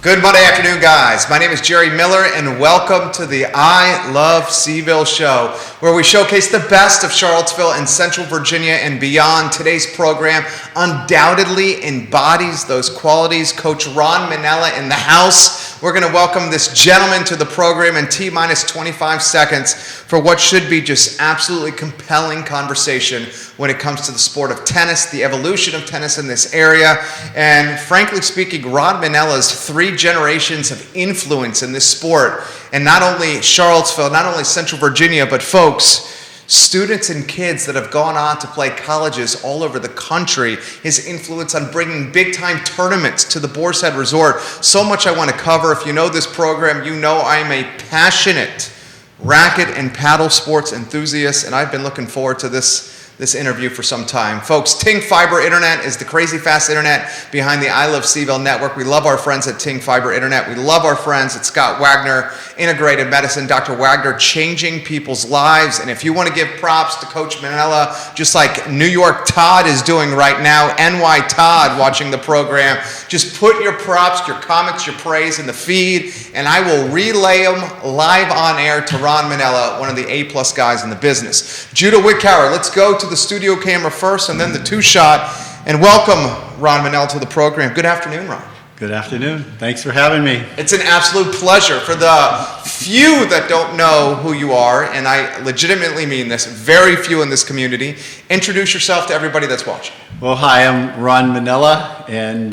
Good Monday afternoon, guys. My name is Jerry Miller, and welcome to the I Love CVille Show, where we showcase the best of Charlottesville and Central Virginia and beyond. Today's program undoubtedly embodies those qualities. Coach Ron Manilla in the house. We're going to welcome this gentleman to the program in T-minus 25 seconds for what should be just absolutely compelling conversation when it comes to the sport of tennis, the evolution of tennis in this area, and frankly speaking, Ron Manilla's 3 generations of influence in this sport, and not only Charlottesville, not only Central Virginia, but folks, students and kids that have gone on to play colleges all over the country, his influence on bringing big-time tournaments to the Boar's Head Resort. So much I want to cover. If you know this program, you know I'm a passionate racket and paddle sports enthusiast, and I've been looking forward to this interview for some time. Folks, Ting Fiber Internet is the crazy fast internet behind the I Love CVille Network. We love our friends at Ting Fiber Internet. We love our friends at Scott Wagner Integrated Medicine. Dr. Wagner changing people's lives. And if you want to give props to Coach Manilla, just like New York Todd is doing right now, NY Todd watching the program, just put your props, your comments, your praise in the feed, and I will relay them live on air to Ron Manilla, one of the A-plus guys in the business. Judah Wickhauer, let's go to the studio camera first and then the two-shot, and welcome Ron Manilla to the program. Good afternoon, Ron. Good afternoon. Thanks for having me. It's an absolute pleasure. For the few that don't know who you are, and I legitimately mean this, very few in this community, introduce yourself to everybody that's watching. Well, hi, I'm Ron Manilla, and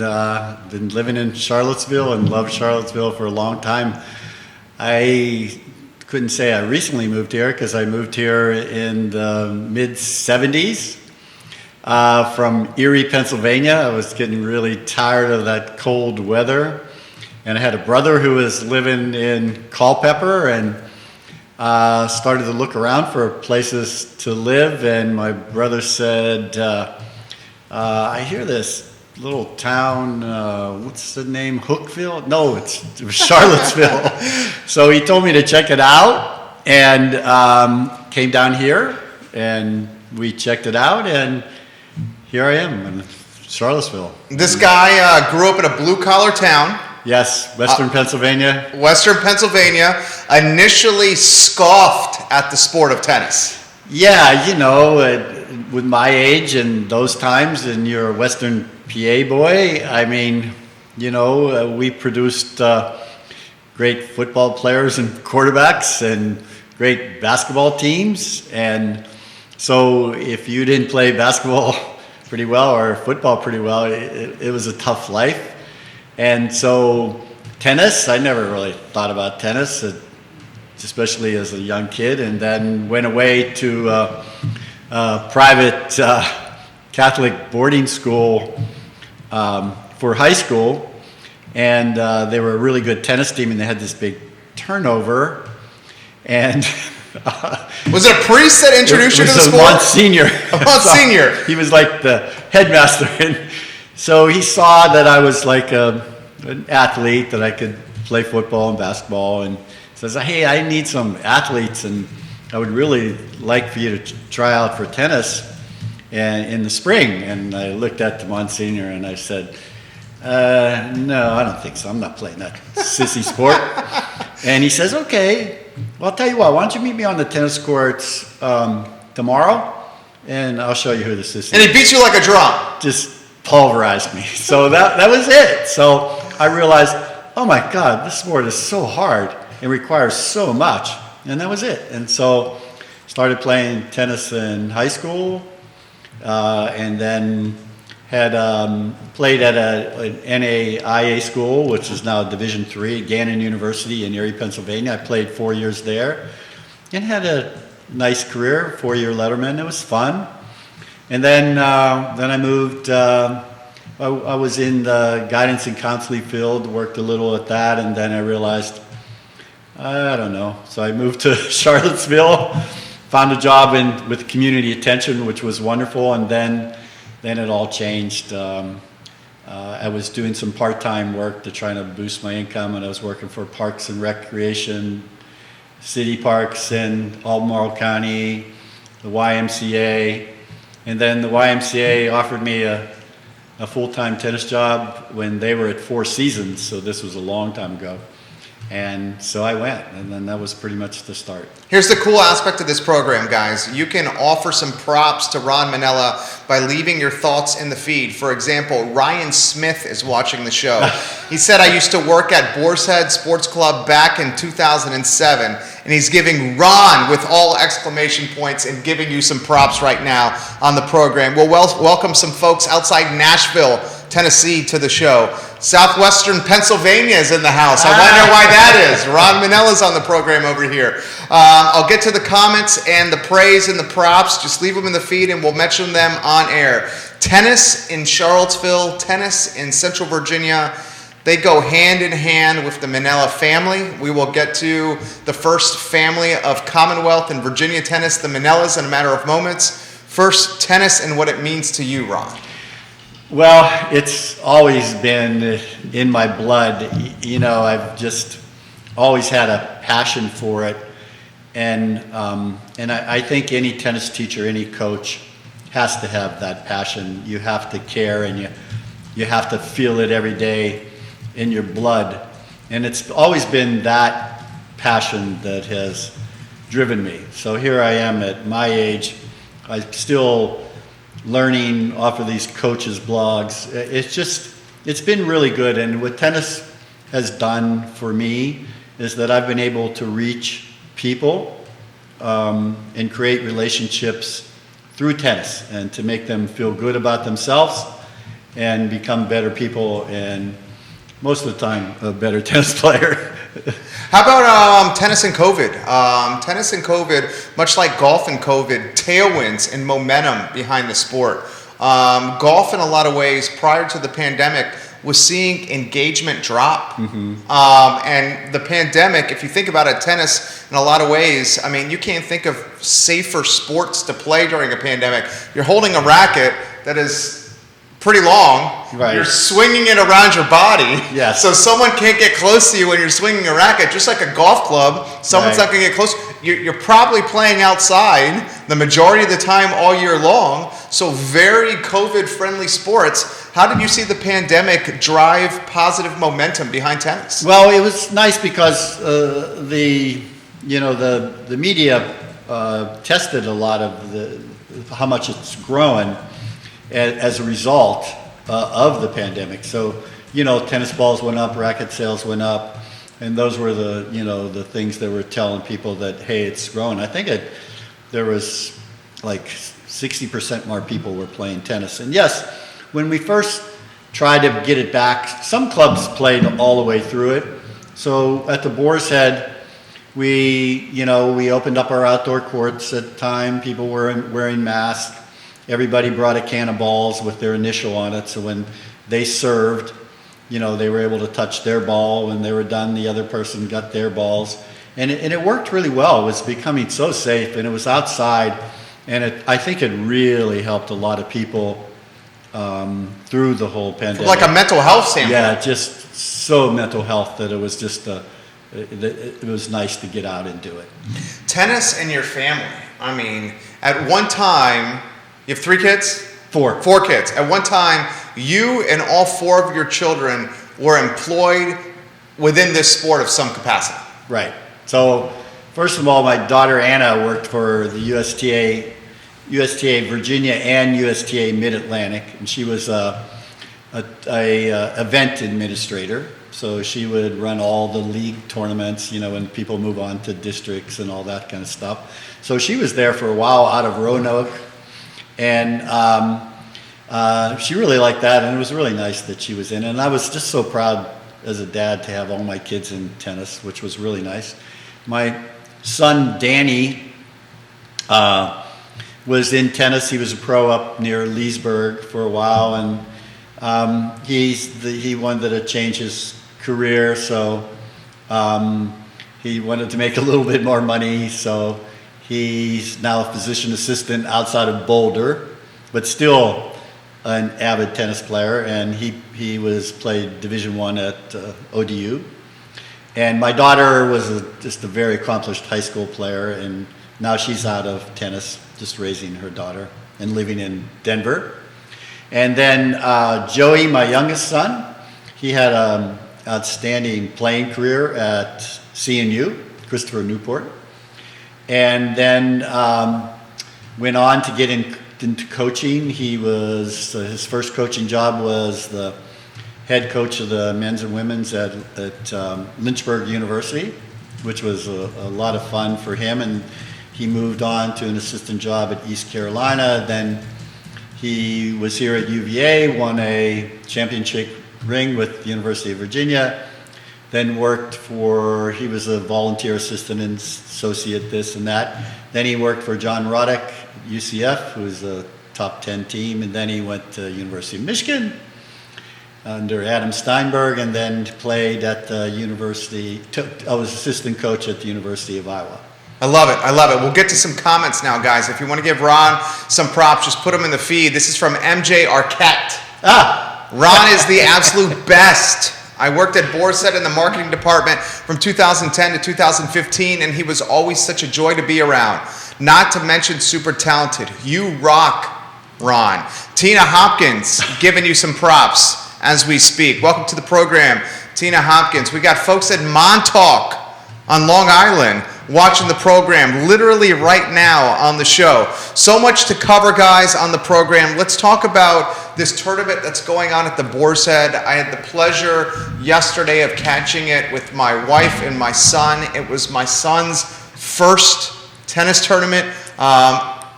been living in Charlottesville and loved Charlottesville for a long time. I couldn't say I recently moved here because I moved here in the mid-'70s from Erie, Pennsylvania. I was getting really tired of that cold weather, and I had a brother who was living in Culpeper, and started to look around for places to live, and my brother said, I hear this little town, what's the name, Hookville? No, it was Charlottesville. So he told me to check it out, and came down here, and we checked it out, and here I am in Charlottesville. This guy grew up in a blue-collar town. Yes, Western Pennsylvania. Western Pennsylvania, initially scoffed at the sport of tennis. Yeah, you know, with my age and those times, and you're a Western PA boy, I mean, you know, we produced great football players and quarterbacks and great basketball teams. And so if you didn't play basketball pretty well or football pretty well, it was a tough life. And so tennis, I never really thought about tennis, especially as a young kid, and then went away to private Catholic boarding school for high school, and they were a really good tennis team, and they had this big turnover, and was it a priest that introduced you to the sport? Monsignor. A Monsignor. So he was like the headmaster, and so he saw that I was like an athlete, that I could play football and basketball, and says, hey, I need some athletes, and I would really like for you to try out for tennis in the spring. And I looked at the Monsignor and I said, no, I don't think so. I'm not playing that sissy sport. And he says, okay, well, I'll tell you what, why don't you meet me on the tennis courts tomorrow, and I'll show you who the sissy is. And he beats you like a drum. Just pulverized me. So that was it. So I realized, oh my God, this sport is so hard. It requires so much. And that was it. And so started playing tennis in high school, and then had played at an NAIA school, which is now Division III, Gannon University in Erie, Pennsylvania. I played 4 years there and had a nice career, 4-year letterman. It was fun. And then I moved, I was in the guidance and counseling field, worked a little at that, and then I realized, I don't know. So I moved to Charlottesville, found a job with community attention, which was wonderful, and then it all changed. I was doing some part-time work to try to boost my income, and I was working for Parks and Recreation, city parks in Albemarle County, the YMCA, and then the YMCA offered me a a full-time tennis job when they were at Four Seasons, so this was a long time ago. And so I went, and then that was pretty much the start. Here's the cool aspect of this program, guys. You can offer some props to Ron Manilla by leaving your thoughts in the feed. For example, Ryan Smith is watching the show. He said, I used to work at Boar's Head Sports Club back in 2007, and he's giving Ron with all exclamation points and giving you some props right now on the program. We'll welcome some folks outside Nashville, Tennessee to the show. Southwestern Pennsylvania is in the house. I wonder why that is. Ron Manilla's on the program over here. I'll get to the comments and the praise and the props. Just leave them in the feed and we'll mention them on air. Tennis in Charlottesville, tennis in Central Virginia. They go hand in hand with the Manilla family. We will get to the first family of Commonwealth and Virginia tennis, the Manillas, in a matter of moments. First, tennis and what it means to you, Ron. Well, it's always been in my blood. You know, I've just always had a passion for it. And I think any tennis teacher, any coach has to have that passion. You have to care, and you have to feel it every day in your blood. And it's always been that passion that has driven me. So here I am at my age. I'm still learning off of these coaches' blogs. It's been really good. And what tennis has done for me is that I've been able to reach people and create relationships through tennis and to make them feel good about themselves and become better people, and most of the time a better tennis player. How about tennis and COVID? Tennis and COVID, much like golf and COVID, tailwinds and momentum behind the sport. Golf, in a lot of ways, prior to the pandemic, was seeing engagement drop. And the pandemic, if you think about it, tennis, in a lot of ways, I mean, you can't think of safer sports to play during a pandemic. You're holding a racket that is pretty long. Right. You're swinging it around your body. Yes. So someone can't get close to you when you're swinging a racket. Just like a golf club, someone's Right. not going to get close. You're probably playing outside the majority of the time all year long. So very COVID-friendly sports. How did you see the pandemic drive positive momentum behind tennis? Well, it was nice because the media tested a lot of how much it's growing as a result of the pandemic. So, tennis balls went up, racket sales went up, and those were the things that were telling people that, hey, it's growing. I think there was like 60% more people were playing tennis. And yes, when we first tried to get it back, some clubs played all the way through it. So at the Boar's Head, we opened up our outdoor courts at the time. People were wearing masks. Everybody brought a can of balls with their initial on it, so when they served, they were able to touch their ball. When they were done, the other person got their balls. And it worked really well. It was becoming so safe, and it was outside, and I think it really helped a lot of people through the whole pandemic. From like a mental health standpoint. Yeah, just so mental health that it was just it was nice to get out and do it. Tennis and your family. I mean, at one time, you have 3 kids? 4. 4 kids. At one time, you and all 4 of your children were employed within this sport of some capacity. Right. So, first of all, my daughter Anna worked for the USTA Virginia and USTA Mid-Atlantic, and she was a event administrator. So she would run all the league tournaments, when people move on to districts and all that kind of stuff. So she was there for a while out of Roanoke. And she really liked that, and it was really nice that she was in it. And I was just so proud as a dad to have all my kids in tennis, which was really nice. My son Danny was in tennis. He was a pro up near Leesburg for a while, and he wanted to change his career, so he wanted to make a little bit more money. So he's now a physician assistant outside of Boulder, but still an avid tennis player, and he played Division I at ODU. And my daughter was just a very accomplished high school player, and now she's out of tennis, just raising her daughter and living in Denver. And then Joey, my youngest son, he had an outstanding playing career at CNU, Christopher Newport. And then went on to get into coaching. He was, his first coaching job was the head coach of the men's and women's at Lynchburg University, which was a lot of fun for him. And he moved on to an assistant job at East Carolina. Then he was here at UVA, won a championship ring with the University of Virginia. Then worked he was a volunteer assistant and associate this and that. Then he worked for John Roddick, UCF, who's a top 10 team. And then he went to University of Michigan under Adam Steinberg, and then played at the university. I was assistant coach at the University of Iowa. I love it. I love it. We'll get to some comments now, guys. If you want to give Ron some props, just put them in the feed. This is from MJ Arquette. Ron is the absolute best. I worked at Boar in the marketing department from 2010 to 2015, and he was always such a joy to be around. Not to mention super talented. You rock, Ron. Tina Hopkins giving you some props as we speak. Welcome to the program, Tina Hopkins. We got folks at Montauk on Long Island watching the program literally right now on the show. So much to cover, guys, on the program. Let's talk about this tournament that's going on at the Boar's Head. I had the pleasure yesterday of catching it with my wife and my son. It was my son's first tennis tournament.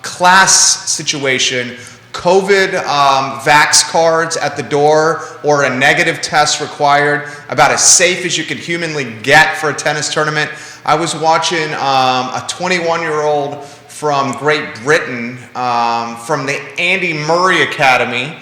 Class situation. COVID vax cards at the door or a negative test required, about as safe as you could humanly get for a tennis tournament. I was watching a 21-year-old from Great Britain from the Andy Murray Academy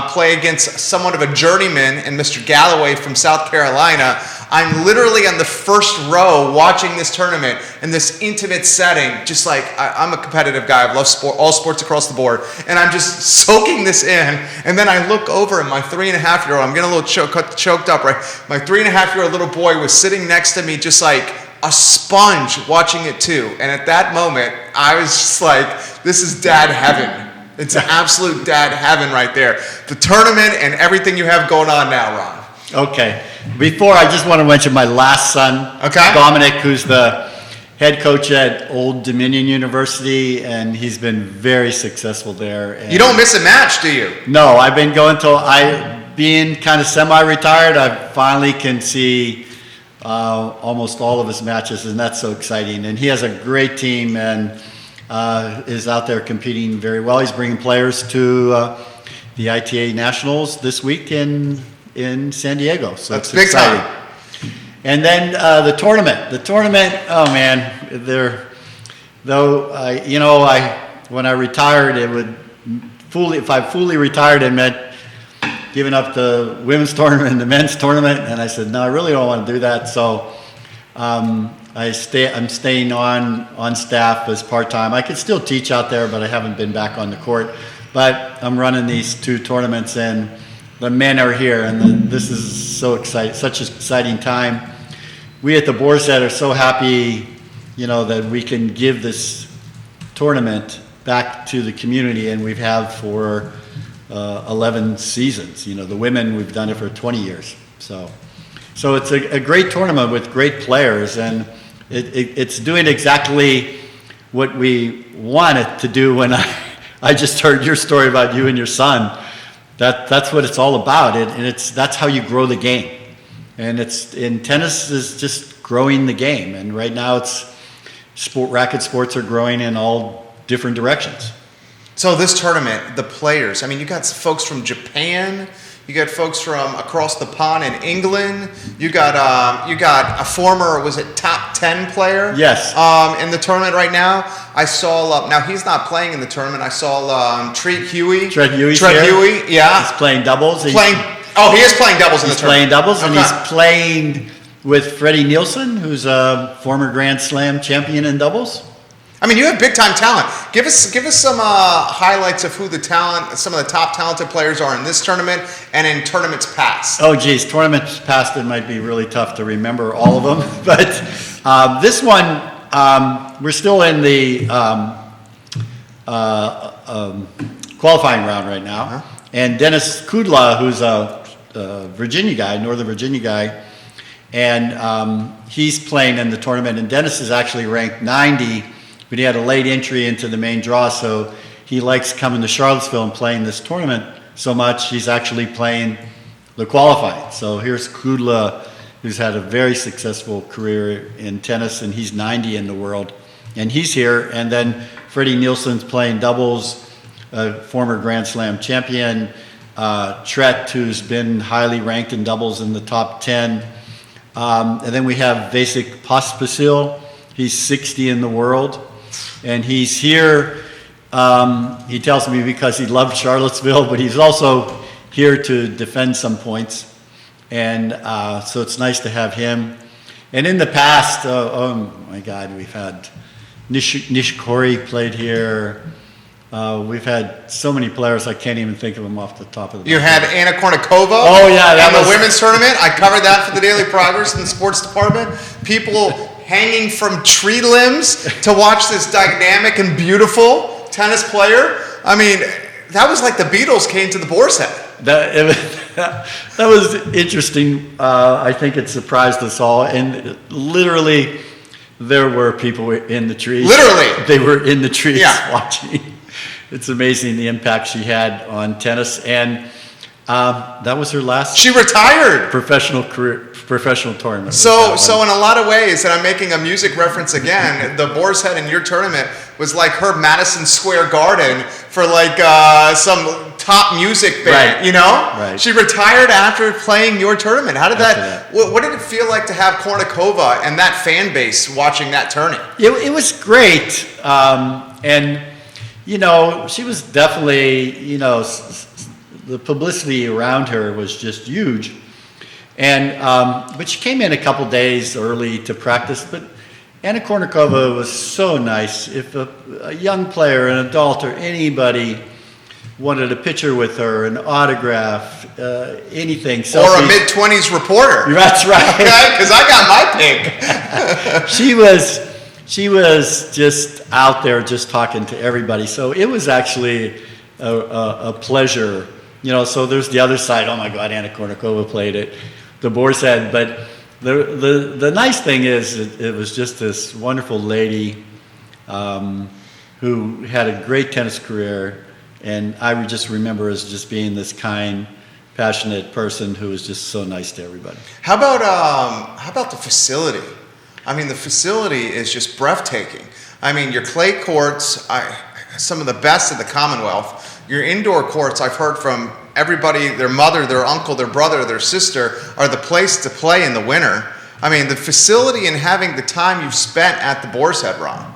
play against somewhat of a journeyman and Mr. Galloway from South Carolina. I'm literally on the first row watching this tournament in this intimate setting, just like I'm a competitive guy. I love all sports across the board, and I'm just soaking this in. And then I look over and my 3.5-year-old, I'm getting a little choked up, right? My 3.5-year-old little boy was sitting next to me just like a sponge watching it too. And at that moment, I was just like, this is dad heaven. It's absolute dad heaven right there. The tournament and everything you have going on now, Ron. Okay. Before, I just want to mention my last son, Dominic, who's the head coach at Old Dominion University, and he's been very successful there. And you don't miss a match, do you? No, I've been going being kind of semi-retired, I finally can see almost all of his matches, and that's so exciting. And he has a great team and is out there competing very well. He's bringing players to the ITA Nationals this week in San Diego, so that's it's big exciting. Time. And then the tournament, oh man, when I retired, if I fully retired, it meant giving up the women's tournament and the men's tournament, and I said, no, I really don't want to do that. So I'm staying on staff as part-time. I could still teach out there, but I haven't been back on the court. But I'm running these two tournaments, and the men are here, and this is so exciting, such an exciting time. We at the Boar's Head are so happy, that we can give this tournament back to the community, and we've had for 11 seasons. The women, we've done it for 20 years. So it's a great tournament with great players, and it's doing exactly what we wanted to do. When I just heard your story about you and your son, that's what it's all about, and that's how you grow the game. And tennis is just growing the game, and right now racket sports are growing in all different directions. So this tournament, the players, I mean, you got folks from Japan, you got folks from across the pond in England, you got a former, was it top 10 player? Yes. In the tournament right now. I saw, now he's not playing in the tournament, I saw Treat Huey. Treat Huey, yeah. He's playing doubles. He is playing doubles in the tournament. He's playing doubles, and he's playing with Freddie Nielsen, who's a former Grand Slam champion in doubles. I mean, you have big time talent. Give us some highlights of who some of the top talented players are in this tournament and in tournaments past. Oh, geez, tournaments past, it might be really tough to remember all of them. But this one, we're still in the qualifying round right now. and Dennis Kudla, who's a Virginia guy, Northern Virginia guy, and he's playing in the tournament. And Dennis is actually ranked 90, but he had a late entry into the main draw, so he likes coming to Charlottesville and playing this tournament so much, he's actually playing the qualifying. So here's Kudla, who's had a very successful career in tennis, and he's 90 in the world, and he's here. And then Freddie Nielsen's playing doubles, former Grand Slam champion. Tret, who's been highly ranked in doubles in the top 10. And then we have Vasek Pospisil. He's 60 in the world, and he's here. He tells me because he loved Charlottesville, but he's also here to defend some points. And so it's nice to have him. And in the past, oh my God, we've had Nishikori played here. We've had so many players, I can't even think of them off the top of the head. You had Anna Kournikova. Oh, yeah. That was the women's tournament. I covered that for the Daily Progress in the sports department. People hanging from tree limbs to watch this dynamic and beautiful tennis player. I mean, that was like the Beatles came to the Boar's Head. That was interesting. I think it surprised us all. And literally, there were people in the trees. Literally. They were in the trees watching. It's amazing the impact she had on tennis. And that was her last She retired. professional tournament. So in a lot of ways, and I'm making a music reference again, the Boar's Head in your tournament was like her Madison Square Garden for like some top music band, Right. you know? Right. She retired after playing your tournament. How did that. What did it feel like to have Kournikova and that fan base watching that tourney? It was great. And, you know, she was definitely, you know, the publicity around her was just huge. And but she came in a couple days early to practice. But Anna Kournikova was so nice. If a young player, an adult, or anybody wanted a picture with her, an autograph, anything, selfies. Or a mid-20s reporter. That's right. Because I got my pick. She was just out there just talking to everybody. So it was actually a pleasure. You know, so there's the other side. Oh my God, Anna Kournikova played it. The Boar's Head. But the nice thing is it was just this wonderful lady who had a great tennis career. And I would just remember as just being this kind, passionate person who was just so nice to everybody. How about the facility? I mean, the facility is just breathtaking. I mean, your clay courts, some of the best of the Commonwealth. Your indoor courts, I've heard from everybody, their mother, their uncle, their brother, their sister, are the place to play in the winter. I mean, the facility and having the time you've spent at the Boar's Head, Ron.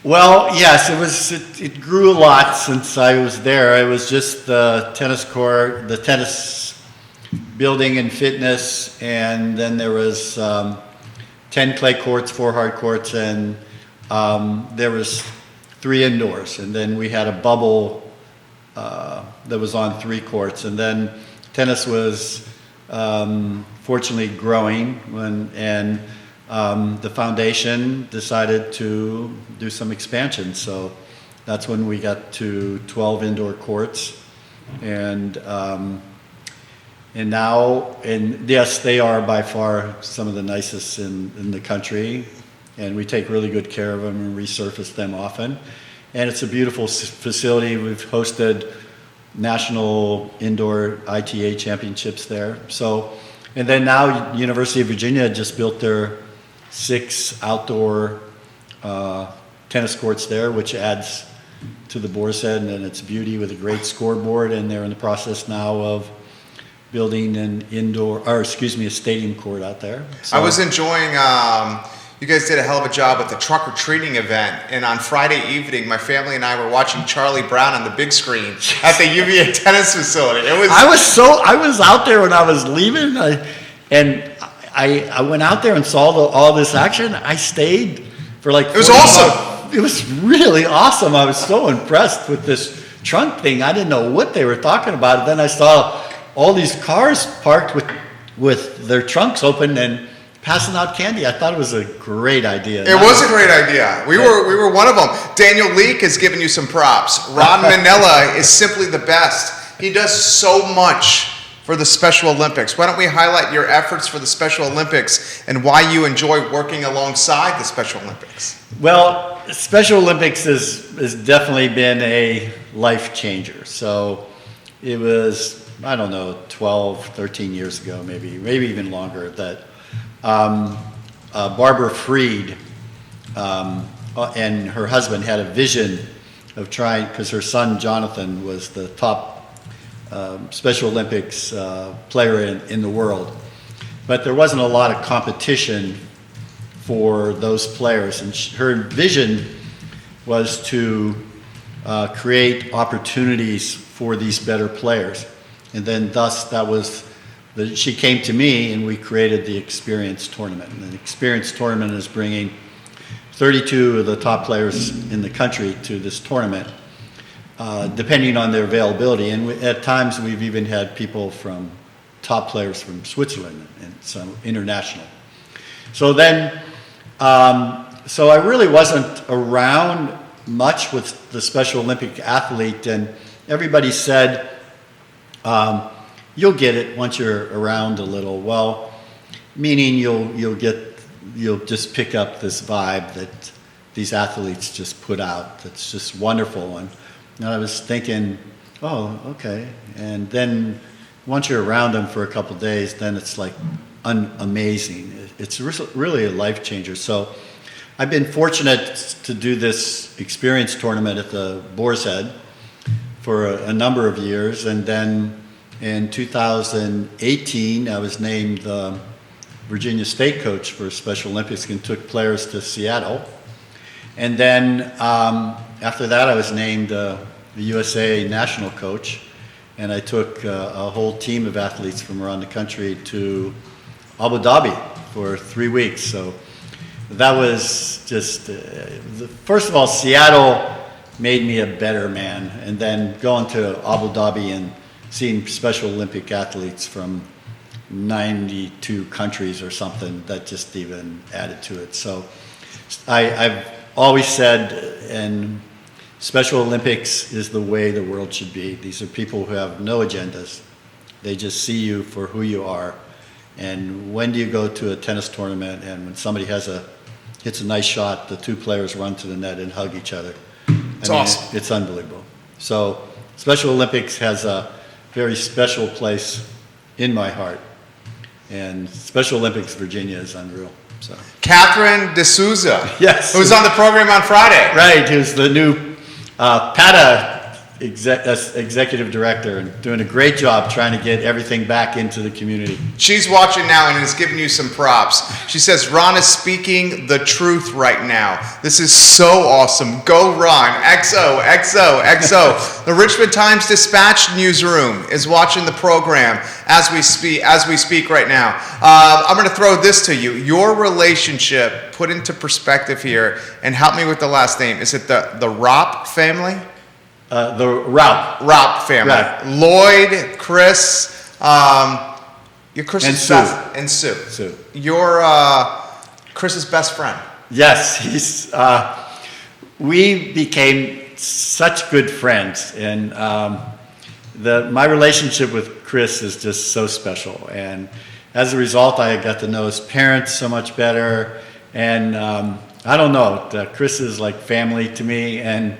Well, yes, it grew a lot since I was there. It was just the tennis court, the tennis building and fitness, and then there was 10 clay courts, 4 hard courts, and there was 3 indoors. And then we had a bubble that was on 3 courts. And then tennis was fortunately growing and the foundation decided to do some expansion. So that's when we got to 12 indoor courts. And now, and yes, they are by far some of the nicest in the country. And we take really good care of them and resurface them often. And it's a beautiful facility. We've hosted national indoor ITA championships there. So, and then now University of Virginia just built their 6 outdoor tennis courts there, which adds to the Boar's Head and its beauty with a great scoreboard. And they're in the process now of building a stadium court out there. So, I was enjoying, you guys did a hell of a job with the truck-or-treating event, and on Friday evening, my family and I were watching Charlie Brown on the big screen at the UVA tennis facility. I was out there when I was leaving, and I went out there and saw all this action. I stayed for like. It was awesome. It was really awesome. I was so impressed with this trunk thing. I didn't know what they were talking about. And then I saw all these cars parked with their trunks open and passing out candy. I thought it was a great idea. It was a great idea. We were one of them. Daniel Leake has given you some props. Ron Manilla is simply the best. He does so much for the Special Olympics. Why don't we highlight your efforts for the Special Olympics and why you enjoy working alongside the Special Olympics? Well, Special Olympics has definitely been a life changer. So it was, I don't know, 12, 13 years ago, maybe even longer, that Barbara Freed and her husband had a vision of trying, because her son Jonathan was the top Special Olympics player in the world. But there wasn't a lot of competition for those players. And her vision was to create opportunities for these better players. And then thus she came to me and we created the Experience Tournament. And the Experience Tournament is bringing 32 of the top players in the country to this tournament, depending on their availability. And at times we've even had people top players from Switzerland and some international. So then, so I really wasn't around much with the Special Olympic athlete, and everybody said, you'll get it once you're around a little. Well, meaning you'll just pick up this vibe that these athletes just put out that's just wonderful. And I was thinking, oh, okay. And then once you're around them for a couple of days, then it's like amazing. It's really a life changer. So I've been fortunate to do this Experience Tournament at the Boar's Head for a number of years. And then in 2018, I was named the Virginia State coach for Special Olympics and took players to Seattle. And then after that, I was named the USA national coach, and I took a whole team of athletes from around the country to Abu Dhabi for 3 weeks. So that was just, first of all, Seattle made me a better man. And then going to Abu Dhabi and seeing Special Olympic athletes from 92 countries or something, that just even added to it. So I've always said, and Special Olympics is the way the world should be. These are people who have no agendas. They just see you for who you are. And when do you go to a tennis tournament and when somebody hits a nice shot, the two players run to the net and hug each other? It's awesome. It's unbelievable. So Special Olympics has a very special place in my heart. And Special Olympics Virginia is unreal. So Catherine D'Souza, yes, who was on the program on Friday. Right, who's the new PATA executive director and doing a great job trying to get everything back into the community. She's watching now and is giving you some props. She says, Ron is speaking the truth right now. This is so awesome. Go Ron. XO, XO, XO. The Richmond Times-Dispatch newsroom is watching the program as we speak right now. I'm going to throw this to you. Your relationship, put into perspective here, and help me with the last name. Is it the Ropp family? The Ropp family. Right. Lloyd, Chris, you're Chris's and Sue. Sue. You're Chris's best friend. Yes, we became such good friends, and my relationship with Chris is just so special. And as a result, I got to know his parents so much better. And I don't know, Chris is like family to me, and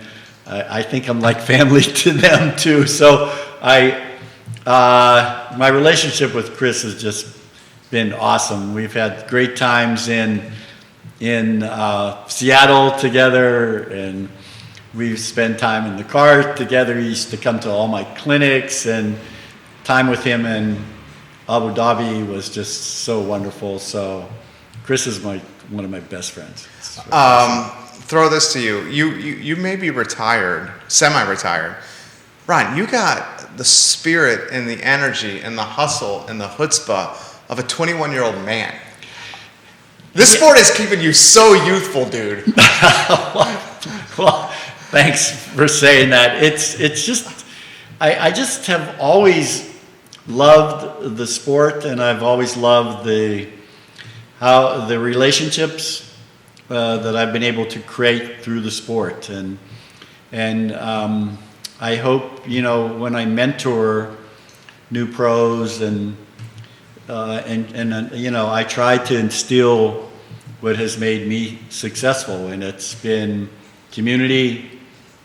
I think I'm like family to them too. So my relationship with Chris has just been awesome. We've had great times in Seattle together, and we've spent time in the car together. He used to come to all my clinics, and time with him in Abu Dhabi was just so wonderful. So Chris is one of my best friends. Throw this to you. You may be retired, semi-retired. Ron, you got the spirit and the energy and the hustle and the chutzpah of a 21-year-old man. This sport is keeping you so youthful, dude. Well, thanks for saying that. It's just, I just have always loved the sport, and I've always loved the relationships that I've been able to create through the sport, and I hope, when I mentor new pros and I try to instill what has made me successful, and it's been community,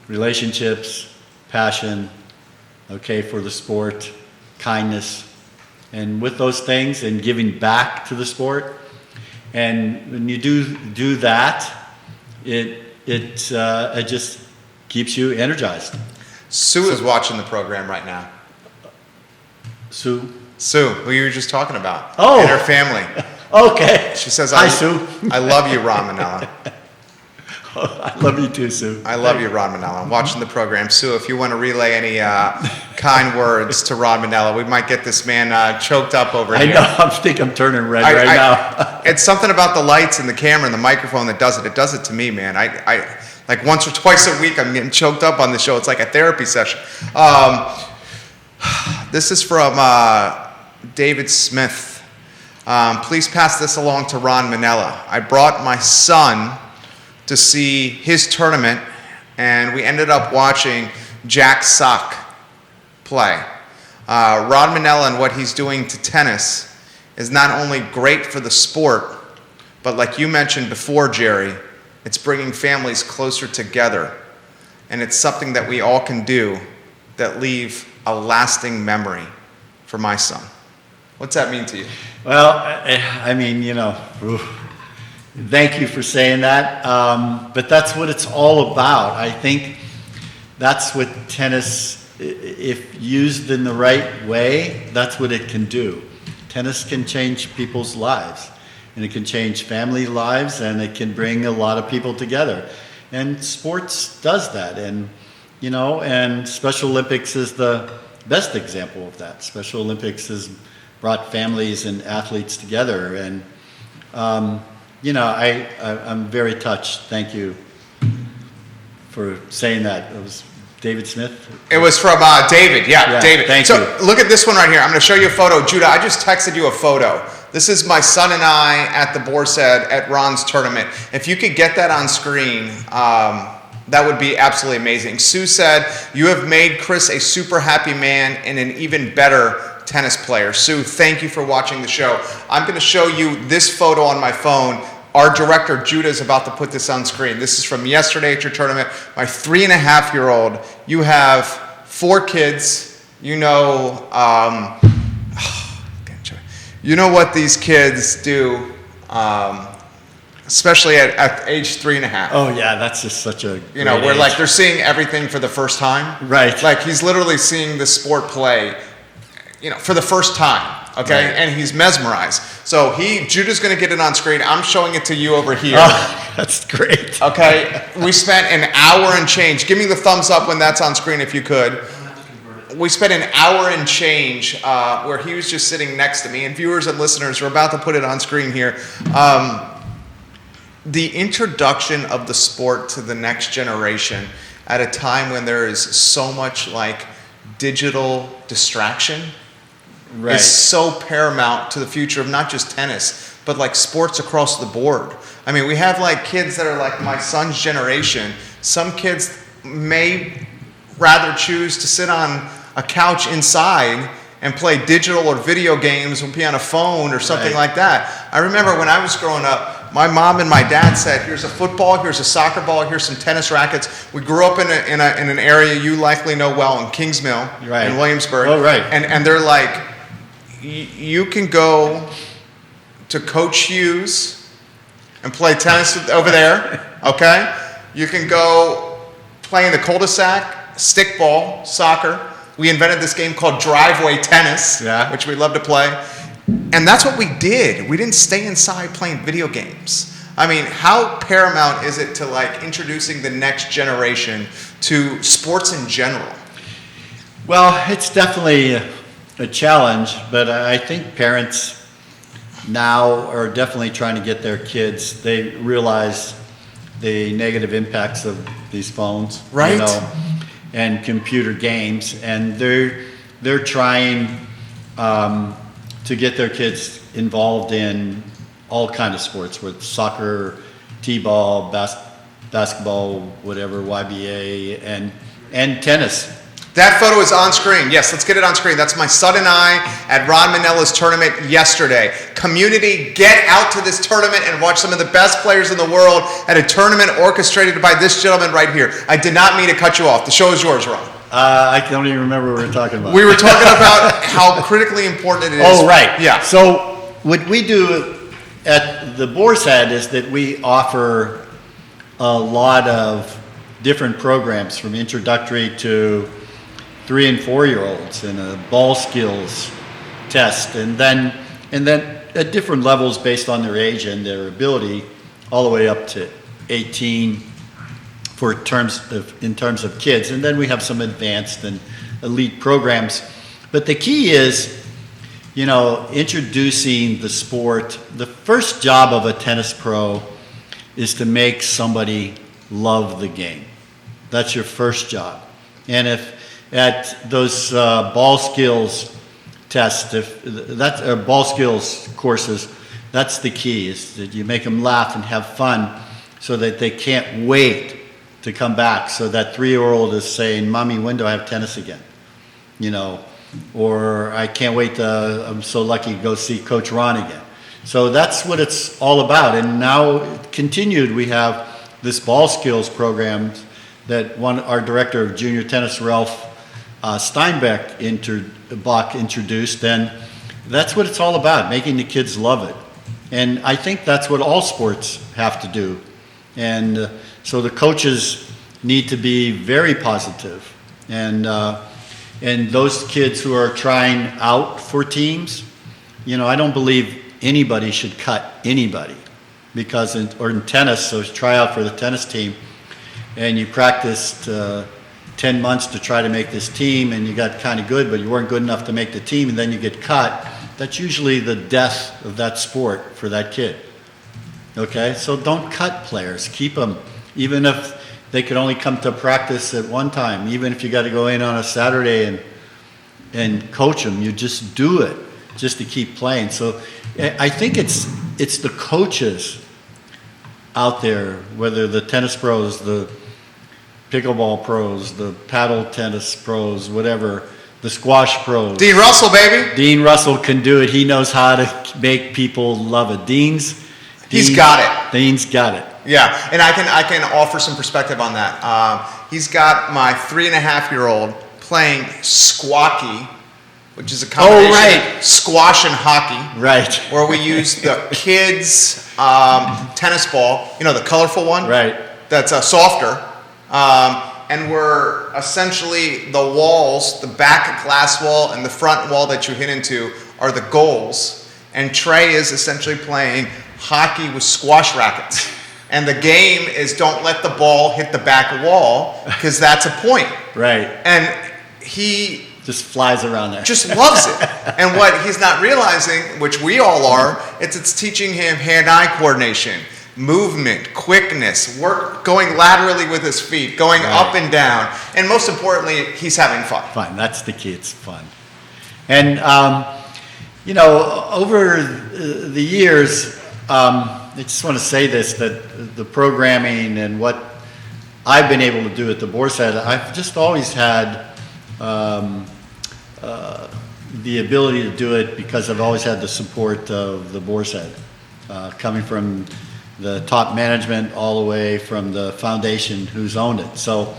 relationships, passion, for the sport, kindness, and with those things and giving back to the sport. And when you do that, it just keeps you energized. Sue is watching the program right now. Sue, who you were just talking about. Oh. And her family. Okay. She says, "Hi, Sue." I love you, Ron Manilla. I love you too, Sue. I love you, Ron Manilla. I'm watching the program. Sue, if you want to relay any kind words to Ron Manilla, we might get this man choked up over here. I know. I think I'm turning red now. It's something about the lights and the camera and the microphone that does it. It does it to me, man. I like once or twice a week, I'm getting choked up on the show. It's like a therapy session. This is from David Smith. Please pass this along to Ron Manilla. I brought my son to see his tournament, and we ended up watching Jack Sock play. Ron Manilla and what he's doing to tennis is not only great for the sport, but like you mentioned before, Jerry, it's bringing families closer together, and it's something that we all can do that leave a lasting memory for my son. What's that mean to you? Well, I mean, thank you for saying that. But that's what it's all about. I think that's what tennis, if used in the right way, that's what it can do. Tennis can change people's lives, and it can change family lives, and it can bring a lot of people together. And sports does that. And, and Special Olympics is the best example of that. Special Olympics has brought families and athletes together. And, I'm very touched. Thank you for saying that. It was David Smith? It was from David. Yeah, David. Thank you. Look at this one right here. I'm going to show you a photo. Judah, I just texted you a photo. This is my son and I at the Boar at Ron's tournament. If you could get that on screen, that would be absolutely amazing. Sue said, you have made Chris a super happy man and an even better tennis player. Sue, thank you for watching the show. I'm going to show you this photo on my phone. Our director, Judah, is about to put this on screen. This is from yesterday at your tournament. My 3.5-year-old. You have 4 kids. You know what these kids do, especially at age 3.5. Oh yeah, that's just such a where age. like they're seeing everything for the first time. Right. Like he's literally seeing the sport play, for the first time. Okay, right. And he's mesmerized. So Judah's going to get it on screen. I'm showing it to you over here. Oh, that's great. Okay, we spent an hour and change. Give me the thumbs up when that's on screen if you could. We spent an hour and change where he was just sitting next to me. And viewers and listeners, we're about to put it on screen here. The introduction of the sport to the next generation at a time when there is so much like digital distraction. Right. Is so paramount to the future of not just tennis, but like sports across the board. I mean, we have like kids that are like my son's generation. Some kids may rather choose to sit on a couch inside and play digital or video games or be on a phone or something Right. like that. I remember when I was growing up, my mom and my dad said, here's a football, here's a soccer ball, here's some tennis rackets. We grew up in an area you likely know well in Kings Mill, Right. in Williamsburg. Oh, right. And they're like, you can go to Coach Hughes and play tennis over there, okay? You can go play in the cul-de-sac, stickball, soccer. We invented this game called driveway tennis, which we love to play. And that's what we did. We didn't stay inside playing video games. I mean, how paramount is it to like introducing the next generation to sports in general? Well, it's definitely a challenge, but I think parents now are definitely trying to get their kids. They realize the negative impacts of these phones, right? And computer games, and they're trying to get their kids involved in all kinds of sports, with soccer, t-ball, basketball, whatever, YBA, and tennis. That photo is on screen. Yes, let's get it on screen. That's my son and I at Ron Manilla's tournament yesterday. Community, get out to this tournament and watch some of the best players in the world at a tournament orchestrated by this gentleman right here. I did not mean to cut you off. The show is yours, Ron. I don't even remember what we were talking about. We were talking about how critically important it is. Oh, right. Yeah. So what we do at the Boar's Head is that we offer a lot of different programs, from introductory to 3 and 4 year olds, and a ball skills test, and then at different levels based on their age and their ability, all the way up to 18 in terms of kids. And then we have some advanced and elite programs. But the key is, introducing the sport. The first job of a tennis pro is to make somebody love the game. That's your first job. And if at those ball skills tests, ball skills courses, that's the key, is that you make them laugh and have fun so that they can't wait to come back. So that 3-year-old is saying, "Mommy, when do I have tennis again?" Or "I can't wait I'm so lucky to go see Coach Ron again." So that's what it's all about. And now, continued, we have this ball skills program that our director of junior tennis, Ralph Steinbeck introduced, and that's what it's all about, making the kids love it. And I think that's what all sports have to do. And so the coaches need to be very positive. And those kids who are trying out for teams, I don't believe anybody should cut anybody, because in tennis, so try out for the tennis team, and you practiced 10 months to try to make this team, and you got kind of good, but you weren't good enough to make the team, and then you get cut. That's usually the death of that sport for that kid. Okay, so don't cut players. Keep them, even if they could only come to practice at one time. Even if you got to go in on a Saturday and coach them, you just do it just to keep playing. So I think it's the coaches out there, whether the tennis pros, the pickleball pros, the paddle tennis pros, whatever, the squash pros. Dean Russell, baby. Dean Russell can do it. He knows how to make people love it. He's got it. Dean's got it. Yeah, and I can offer some perspective on that. He's got my 3.5-year-old playing squawky, which is a combination of squash and hockey. Right. Where we use the kids' tennis ball, the colorful one. Right. That's softer. And we're essentially the walls, the back glass wall and the front wall that you hit into are the goals. And Trey is essentially playing hockey with squash rackets. And the game is don't let the ball hit the back wall, because that's a point. Right. And he just flies around there. Just loves it. And what he's not realizing, which we all are, it's teaching him hand-eye coordination, movement, quickness, going laterally with his feet, going up and down. And most importantly, he's having fun. Fun. That's the key. It's fun. And, over the years, I just want to say this, that the programming and what I've been able to do at the Boar's Head, I've just always had the ability to do it because I've always had the support of the Boar's Head, coming from the top management all the way from the foundation who's owned it. So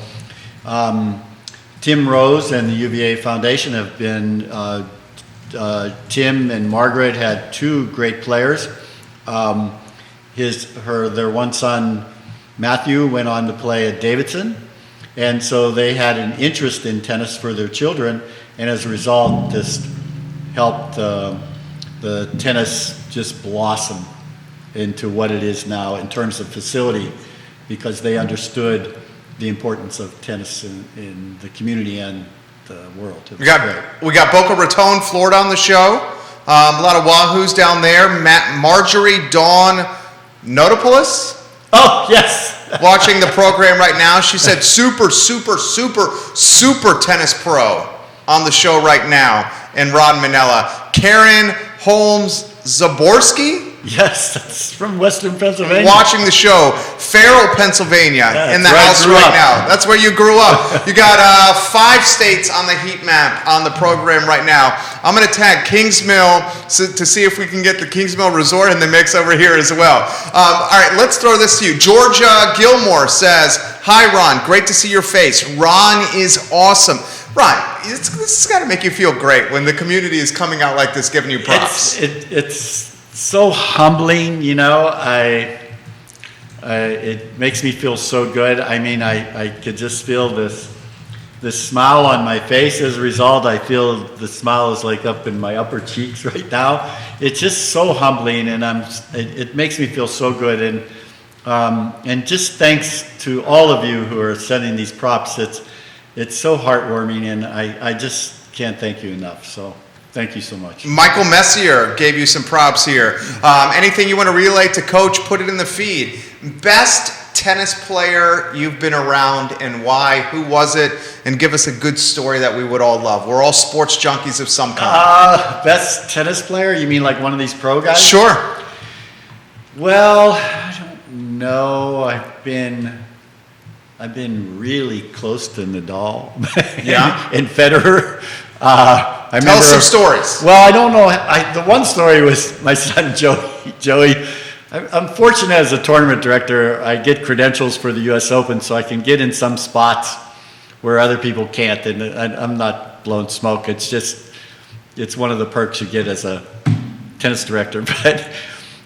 Tim Rose and the UVA Foundation have been, Tim and Margaret had 2 great players. Their one son, Matthew, went on to play at Davidson, and so they had an interest in tennis for their children, and as a result, just helped the tennis just blossom into what it is now in terms of facility, because they understood the importance of tennis in the community and the world. We got Boca Raton, Florida on the show. A lot of Wahoos down there. Marjorie Dawn Notopoulos. Oh, yes. Watching the program right now. She said super tennis pro on the show right now. And Rod Manilla. Karen Holmes Zaborski. Yes, that's from Western Pennsylvania. Watching the show, Farrell, Pennsylvania, in the house right now. That's where you grew up. You got 5 states on the heat map on the program right now. I'm going to tag Kingsmill to see if we can get the Kingsmill Resort in the mix over here as well. All right, let's throw this to you. Georgia Gilmore says, "Hi, Ron. Great to see your face. Ron is awesome." Ron, this has got to make you feel great when the community is coming out like this, giving you props. It's so humbling, you know. It makes me feel so good. I mean, I could just feel this smile on my face as a result. I feel the smile is like up in my upper cheeks right now. It's just so humbling, and it makes me feel so good. And just thanks to all of you who are sending these props. It's so heartwarming, and I just can't thank you enough. So thank you so much. Michael Messier gave you some props here. Anything you want to relay to Coach, put it in the feed. Best tennis player you've been around and why? Who was it? And give us a good story that we would all love. We're all sports junkies of some kind. Best tennis player? You mean like one of these pro guys? Sure. Well, I don't know. I've been really close to Nadal. Yeah. And Federer. I Tell us some stories. Well, I don't know. The one story was my son Joey. I'm fortunate as a tournament director. I get credentials for the U.S. Open, so I can get in some spots where other people can't. And I'm not blowing smoke. It's one of the perks you get as a tennis director. But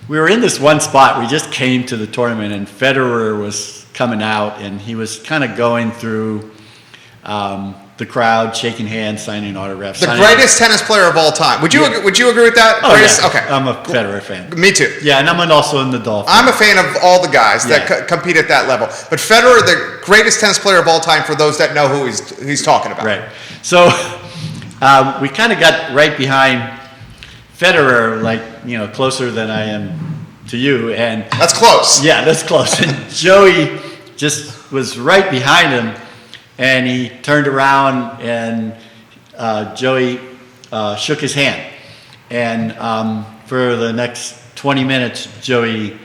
we were in this one spot. We just came to the tournament, and Federer was coming out, and he was kind of going through the crowd, shaking hands, signing autographs. The greatest tennis player of all time. Would you agree with that? Oh, greatest? yeah. Okay. I'm a Federer fan. Me too. Yeah, and I'm also in the Nadal fan. I'm a fan of all the guys that compete at that level. But Federer, the greatest tennis player of all time, for those that know who he's talking about. Right. So we kind of got right behind Federer, like, you know, closer than I am to you. And that's close. Yeah, that's close. And Joey just was right behind him. And he turned around, and Joey shook his hand. And for the next 20 minutes, Joey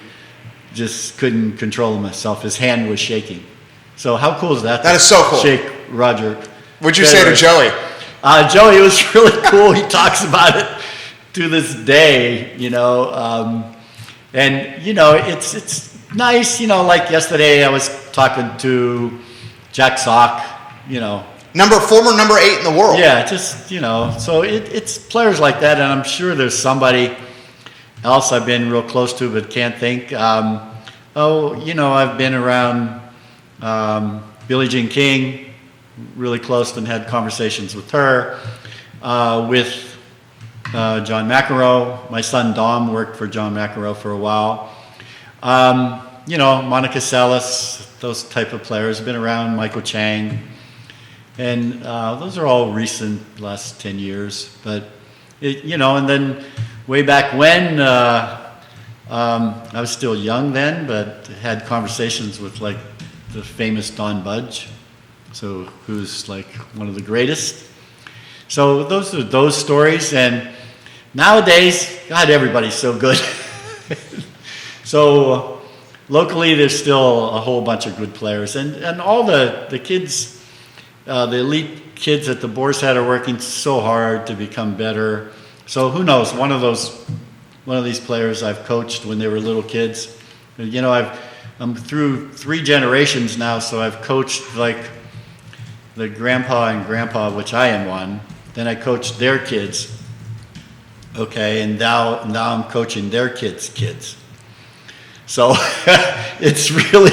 just couldn't control himself. His hand was shaking. So how cool is that? That is so cool. Shake Roger. What'd you say to Joey? Joey, it was really cool. He talks about it to this day, you know. And, you know, it's nice, you know, like yesterday I was talking to Jack Sock, you know. Former number 8 in the world. Yeah, just, you know, so it's players like that, and I'm sure there's somebody else I've been real close to but can't think. You know, I've been around Billie Jean King, really close, and had conversations with her, with John McEnroe. My son Dom worked for John McEnroe for a while. You know, Monica Seles, those type of players have been around, Michael Chang, and those are all recent, last 10 years. But, you know, and then way back when, I was still young then, but had conversations with, like, the famous Don Budge, so who's, like, one of the greatest. So those are those stories, and nowadays, God, everybody's so good. So locally, there's still a whole bunch of good players, and all the kids, the elite kids at the Boar's Head are working so hard to become better. So who knows? One of these players I've coached when they were little kids. You know, I'm through 3 generations now, so I've coached like the grandpa and grandpa, which I am one. Then I coached their kids. Okay, and now I'm coaching their kids. So it's really,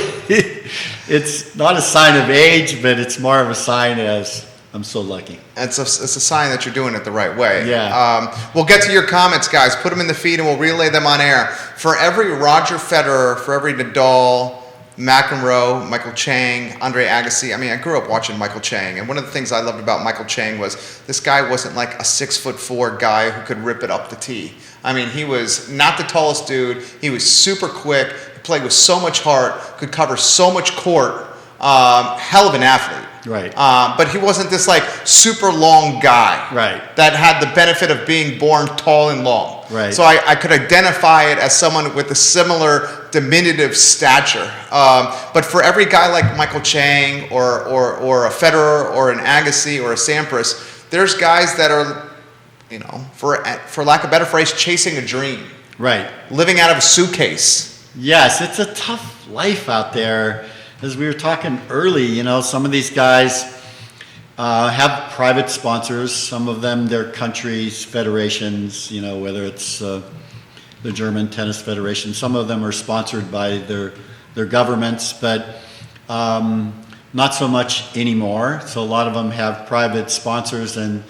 it's not a sign of age, but it's more of a sign as I'm so lucky. It's a sign that you're doing it the right way. Yeah. We'll get to your comments, guys. Put them in the feed and we'll relay them on air. For every Roger Federer, for every Nadal, McEnroe, Michael Chang, Andre Agassi. I mean, I grew up watching Michael Chang, and one of the things I loved about Michael Chang was this guy wasn't like a 6'4" guy who could rip it up the tee. I mean, he was not the tallest dude. He was super quick. He played with so much heart. Could cover so much court. Hell of an athlete. Right. But he wasn't this like super long guy. Right. That had the benefit of being born tall and long. Right. So I could identify it as someone with a similar diminutive stature. But for every guy like Michael Chang or a Federer or an Agassi or a Sampras, there's guys that are, you know, for lack of a better phrase, chasing a dream. Right. Living out of a suitcase. Yes, it's a tough life out there. As we were talking early, you know, some of these guys have private sponsors. Some of them, their countries' federations, you know, whether it's the German Tennis Federation. Some of them are sponsored by their governments, but not so much anymore. So a lot of them have private sponsors, and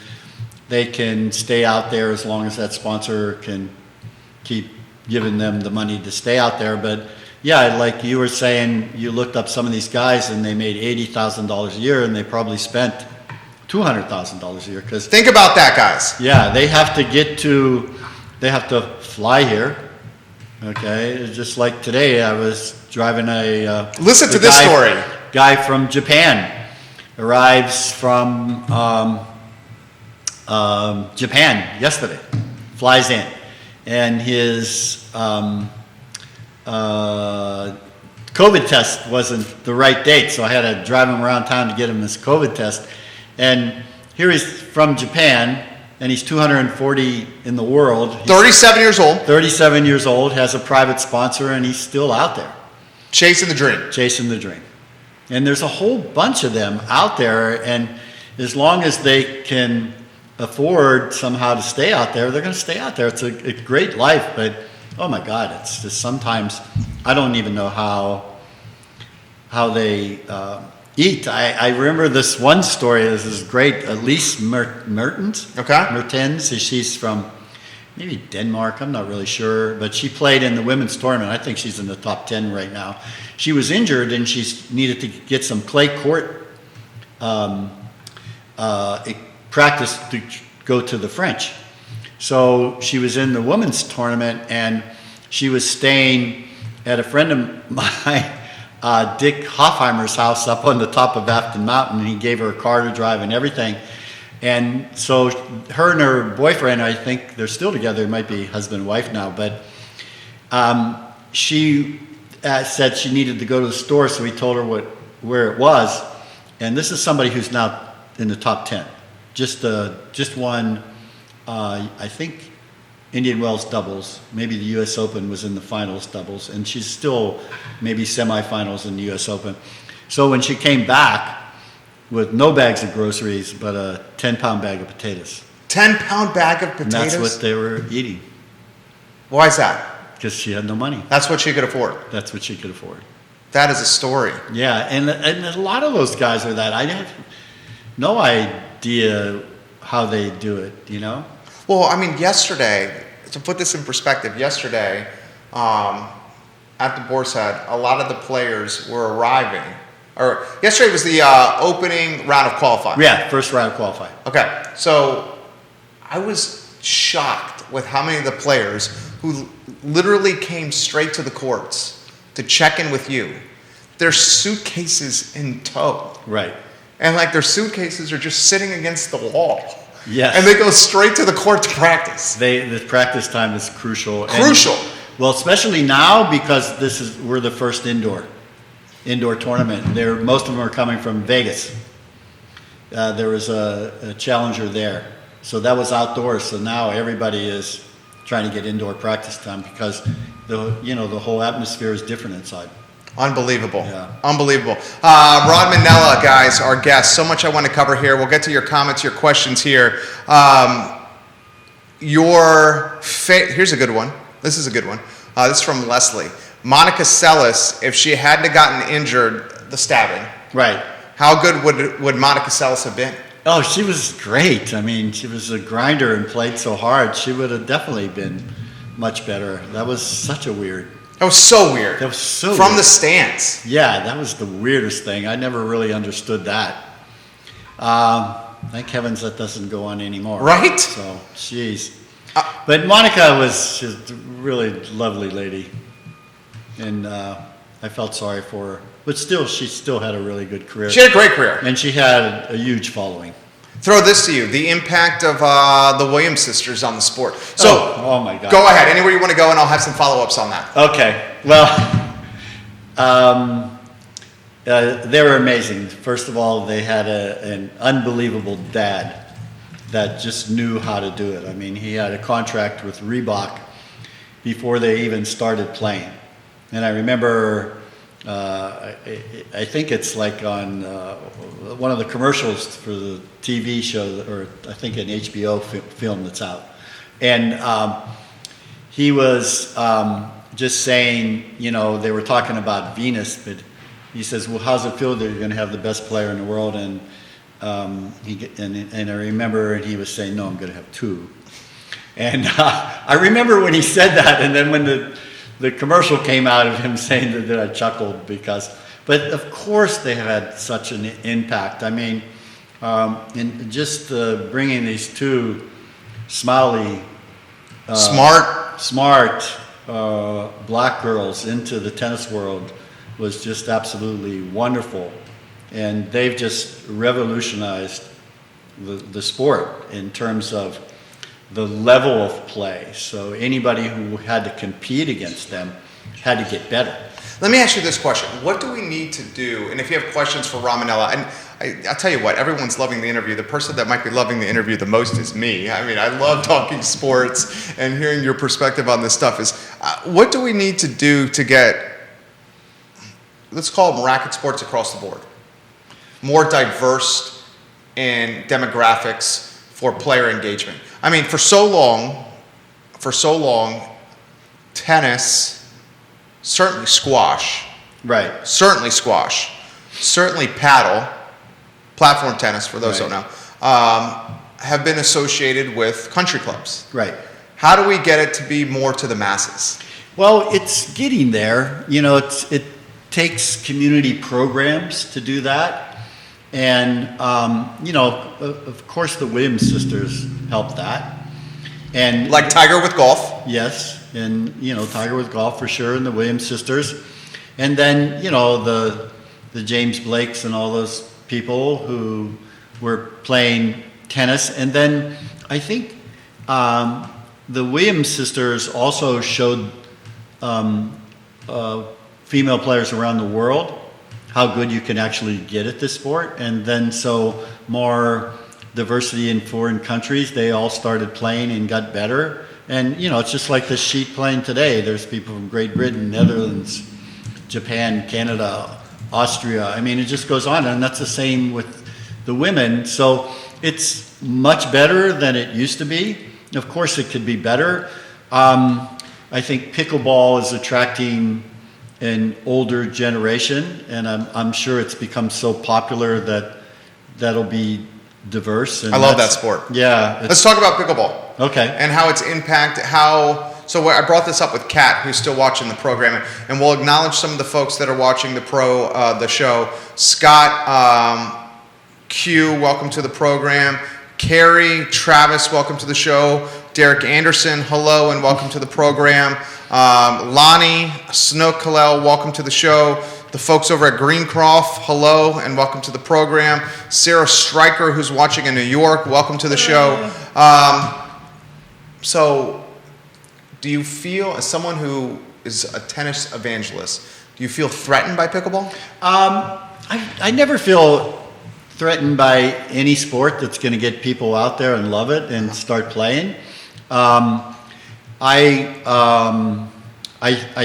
they can stay out there as long as that sponsor can keep giving them the money to stay out there. But yeah, like you were saying, you looked up some of these guys and they made $80,000 a year, and they probably spent $200,000 a year. Because think about that, guys. yeah, they have to fly here. Okay, it's just like today, I was driving listen to this story. Guy from Japan arrives from Japan yesterday, flies in, and his COVID test wasn't the right date, so I had to drive him around town to get him his COVID test. And here he's from Japan, and he's 240 in the world. He's 37 years old. 37 years old, has a private sponsor, and he's still out there. Chasing the dream. Chasing the dream. And there's a whole bunch of them out there, and as long as they can afford somehow to stay out there, they're going to stay out there. It's a great life, but oh my God, it's just sometimes I don't even know how they eat. I remember this one story. This is great. Elise Mertens. Okay. Mertens. She's from maybe Denmark. I'm not really sure, but she played in the women's tournament. I think she's in the top 10 right now. She was injured and she needed to get some clay court practice to go to the French. So she was in the women's tournament, and she was staying at a friend of mine, Dick Hoffheimer's house up on the top of Afton Mountain, and he gave her a car to drive and everything. And so her and her boyfriend, I think they're still together, it might be husband and wife now, but she said she needed to go to the store, so he told her where it was. And this is somebody who's now in the top 10. Just won, I think, Indian Wells doubles. Maybe the U.S. Open was in the finals doubles, and she's still maybe semifinals in the U.S. Open. So when she came back with no bags of groceries, but a 10-pound bag of potatoes. 10-pound bag of potatoes? And that's what they were eating. Why is that? Because she had no money. That's what she could afford. That's what she could afford. That is a story. Yeah, and a lot of those guys are that. I have no idea how they do it, you know? Well, I mean, yesterday, to put this in perspective, yesterday at the Boar's Head, a lot of the players were arriving. Or yesterday was the opening round of qualifying. Yeah, first round of qualifying. Okay, so I was shocked with how many of the players who literally came straight to the courts to check in with you, their suitcases in tow. Right. And like their suitcases are just sitting against the wall. Yes. And they go straight to the court to practice. The practice time is crucial. Crucial. Well, especially now because we're the first indoor tournament. Most of them are coming from Vegas. There was a challenger there, so that was outdoors. So now everybody is trying to get indoor practice time because the whole atmosphere is different inside. Unbelievable. Yeah. Unbelievable. Rod Manilla, guys, our guest. So much I want to cover here. We'll get to your comments, your questions here. Here's a good one. This is a good one. This is from Leslie. Monica Seles, if she hadn't gotten injured, the stabbing. Right. How good would Monica Seles have been? Oh, she was great. I mean, she was a grinder and played so hard. She would have definitely been much better. That was such a weird. That was so weird. That was so From weird. the stands. Yeah, that was the weirdest thing. I never really understood that. Thank heavens that doesn't go on anymore. Right? So, jeez. But Monica she's a really lovely lady. And I felt sorry for her. But still, she still had a really good career. She had a great career. And she had a huge following. Throw this to you: the impact of the Williams sisters on the sport. So, oh my God. Go ahead, anywhere you want to go, and I'll have some follow-ups on that. Okay. Well, they were amazing. First of all, they had an unbelievable dad that just knew how to do it. I mean, he had a contract with Reebok before they even started playing. And I remember, I think it's like on one of the commercials for the TV show, or I think an HBO film that's out. And he was just saying, you know, they were talking about Venus, but he says, well, how's it feel that you're going to have the best player in the world? And I remember, and he was saying, no, I'm going to have two. And I remember when he said that, and then when the commercial came out of him saying that, I chuckled but of course they have had such an impact. I mean, and just bringing these two smiley, smart black girls into the tennis world was just absolutely wonderful. And they've just revolutionized the sport in terms of the level of play. So anybody who had to compete against them had to get better. Let me ask you this question. What do we need to do? And if you have questions for Manilla, and I'll tell you what, everyone's loving the interview. The person that might be loving the interview the most is me. I mean, I love talking sports and hearing your perspective on this stuff. What do we need to do to get, let's call them racket sports across the board, more diverse in demographics for player engagement? I mean, for so long, tennis, certainly squash, certainly paddle, platform tennis for those who don't know, have been associated with country clubs. Right. How do we get it to be more to the masses? Well, it's getting there. You know, it takes community programs to do that. And, you know, of course the Williams sisters helped that. And like Tiger with golf? Yes. And, you know, Tiger with golf for sure, and the Williams sisters. And then, you know, the James Blakes and all those people who were playing tennis. And then I think the Williams sisters also showed female players around the world how good you can actually get at this sport. And then so more diversity in foreign countries, they all started playing and got better. And, you know, it's just like the sheet playing today. There's people from Great Britain, Netherlands, Japan, Canada, Austria. I mean, it just goes on. And that's the same with the women. So it's much better than it used to be. Of course, it could be better. I think pickleball is attracting an older generation, and I'm sure it's become so popular that that'll be diverse. And I love that sport. Yeah. Let's talk about pickleball. Okay. And how it's so I brought this up with Kat, who's still watching the program, and we'll acknowledge some of the folks that are watching the show. Scott Q, welcome to the program. Carrie, Travis, welcome to the show. Derek Anderson, hello and welcome to the program. Lonnie, Snook, Hillel, welcome to the show. The folks over at Greencroft, hello and welcome to the program. Sarah Stryker, who's watching in New York, welcome to the show. So, do you feel, as someone who is a tennis evangelist, do you feel threatened by pickleball? I never feel threatened by any sport that's going to get people out there and love it and start playing. I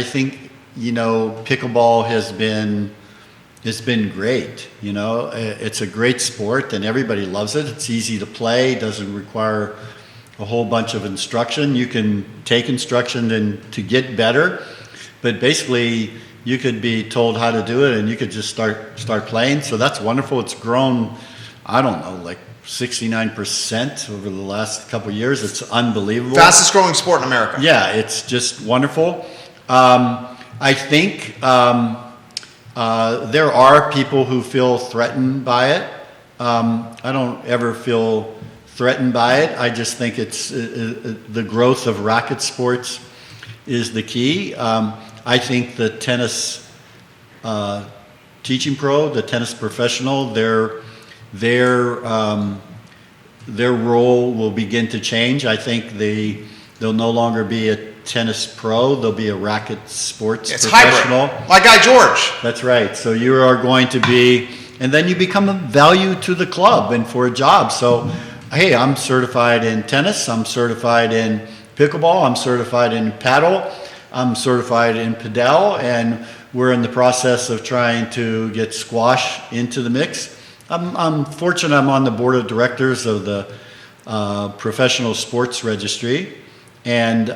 think, you know, pickleball has been great. You know, it's a great sport and everybody loves it. It's easy to play. Doesn't require a whole bunch of instruction. You can take instruction and to get better, but basically you could be told how to do it and you could just start playing. So that's wonderful. It's grown, I don't know, like 69% over the last couple of years. It's unbelievable. Fastest growing sport in America. Yeah, it's just wonderful. I think there are people who feel threatened by it. I don't ever feel threatened by it. I just think it's the growth of racket sports is the key. I think the tennis teaching pro, the tennis professional, they're their role will begin to change. I think they'll no longer be a tennis pro. They'll be a racket sports professional. Hybrid. My guy George. That's right. So you are going to be, and then you become a value to the club and for a job. So, hey, I'm certified in tennis. I'm certified in pickleball. I'm certified in paddle. I'm certified in padel, and we're in the process of trying to get squash into the mix. I'm fortunate I'm on the board of directors of the Professional Sports Registry, and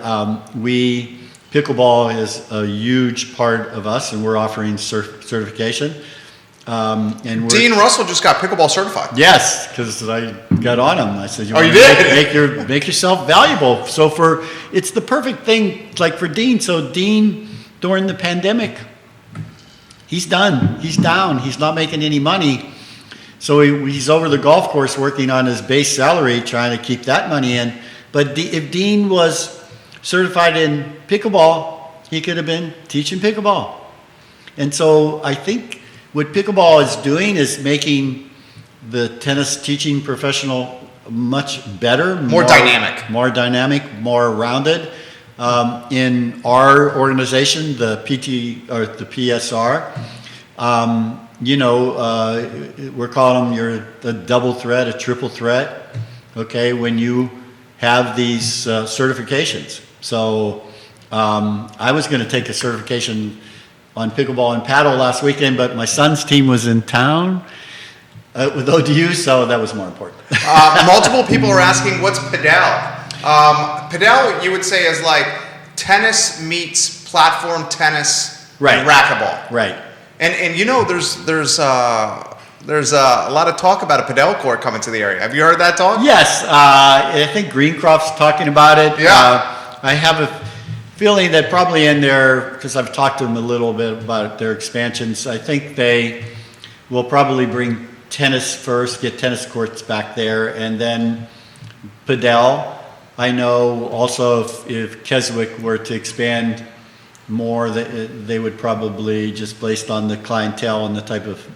pickleball is a huge part of us, and we're offering certification. And Dean Russell just got pickleball certified. Yes, because I got on him. I said, you did? Make yourself valuable. So it's the perfect thing, like for Dean. So Dean, during the pandemic, he's done. He's down. He's not making any money. So he's over the golf course working on his base salary, trying to keep that money in. But if Dean was certified in pickleball, he could have been teaching pickleball. And so I think what pickleball is doing is making the tennis teaching professional much better, more dynamic, more rounded. In our organization, the PT or the PSR, we're calling them a double threat, a triple threat. Okay, when you have these certifications. So I was going to take a certification on pickleball and paddle last weekend, but my son's team was in town with ODU, so that was more important. Multiple people are asking, what's padel? Padel, you would say, is like tennis meets platform tennis and racquetball. Right. And there's a lot of talk about a padel court coming to the area. Have you heard that talk? Yes. I think Greencroft's talking about it. Yeah. I have a feeling that probably in there, because I've talked to them a little bit about their expansions, I think they will probably bring tennis first, get tennis courts back there, and then padel. I know also if Keswick were to expand more, they would probably, just based on the clientele and the type of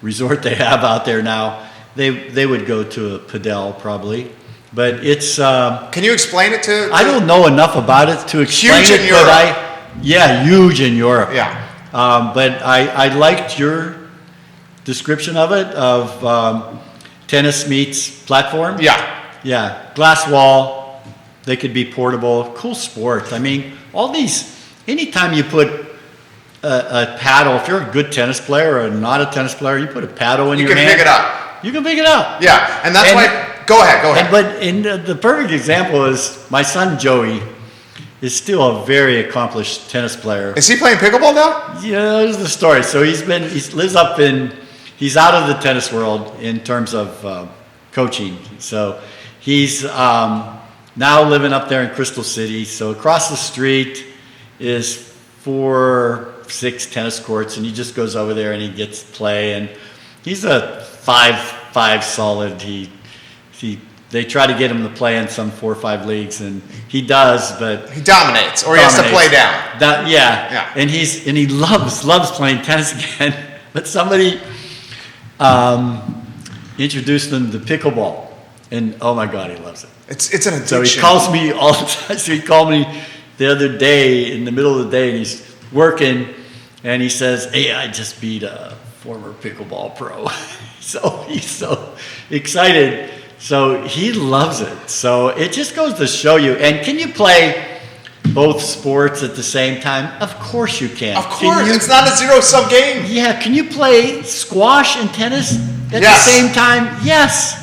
resort they have out there now, they would go to a padel probably. But it's... Can you explain it to... I don't know enough about it to explain huge it. In Europe. Huge in Europe. Yeah. But I liked your description of it, of tennis meets platform. Yeah. Yeah. Glass wall. They could be portable. Cool sport. I mean, all these... Anytime you put a paddle, if you're a good tennis player or not a tennis player, you put a paddle in your hand. You can pick it up. You can pick it up. Yeah. And that's why... Go ahead. But the perfect example is my son Joey is still a very accomplished tennis player. Is he playing pickleball now? Yeah, there's the story. So he's out of the tennis world in terms of coaching. So he's now living up there in Crystal City. So across the street is 4-6 tennis courts, and he just goes over there and he gets to play. And he's a 5'5" solid. They try to get him to play in some 4 or 5 leagues, and he does, but he dominates, or he has to play down. Yeah. And he loves playing tennis again. But somebody introduced him to pickleball, and oh my God, he loves it. It's an addiction. So he calls me all the time. So he called me the other day in the middle of the day, and he's working, and he says, "Hey, I just beat a former pickleball pro." So he's so excited. So he loves it. So it just goes to show you. And can you play both sports at the same time? Of course you can. Of course. It's not a zero-sum game. Yeah. Can you play squash and tennis at the same time? Yes.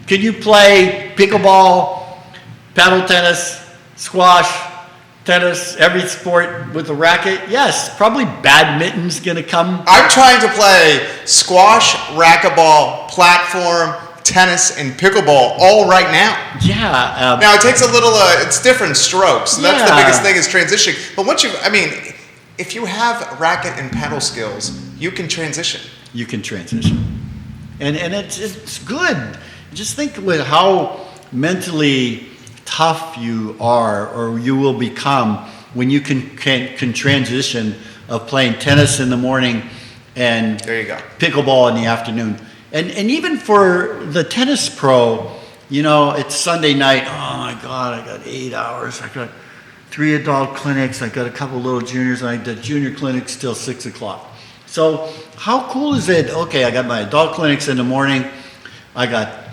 Can you play pickleball, paddle tennis, squash, tennis, every sport with a racket? Yes. Probably badminton's going to come. I'm trying to play squash, racquetball, platform, tennis, and pickleball all right now. Yeah. Now it takes a little, it's different strokes. That's the biggest thing is transitioning. But if you have racket and paddle skills, you can transition. You can transition. And it's good. Just think with how mentally tough you are, or you will become when you can transition of playing tennis in the morning and there you go. Pickleball in the afternoon. And even for the tennis pro, it's Sunday night. Oh my God, I got 8 hours. I got 3 adult clinics. I got a couple little juniors, and I did junior clinics till 6 o'clock. So how cool is it? Okay, I got my adult clinics in the morning. I got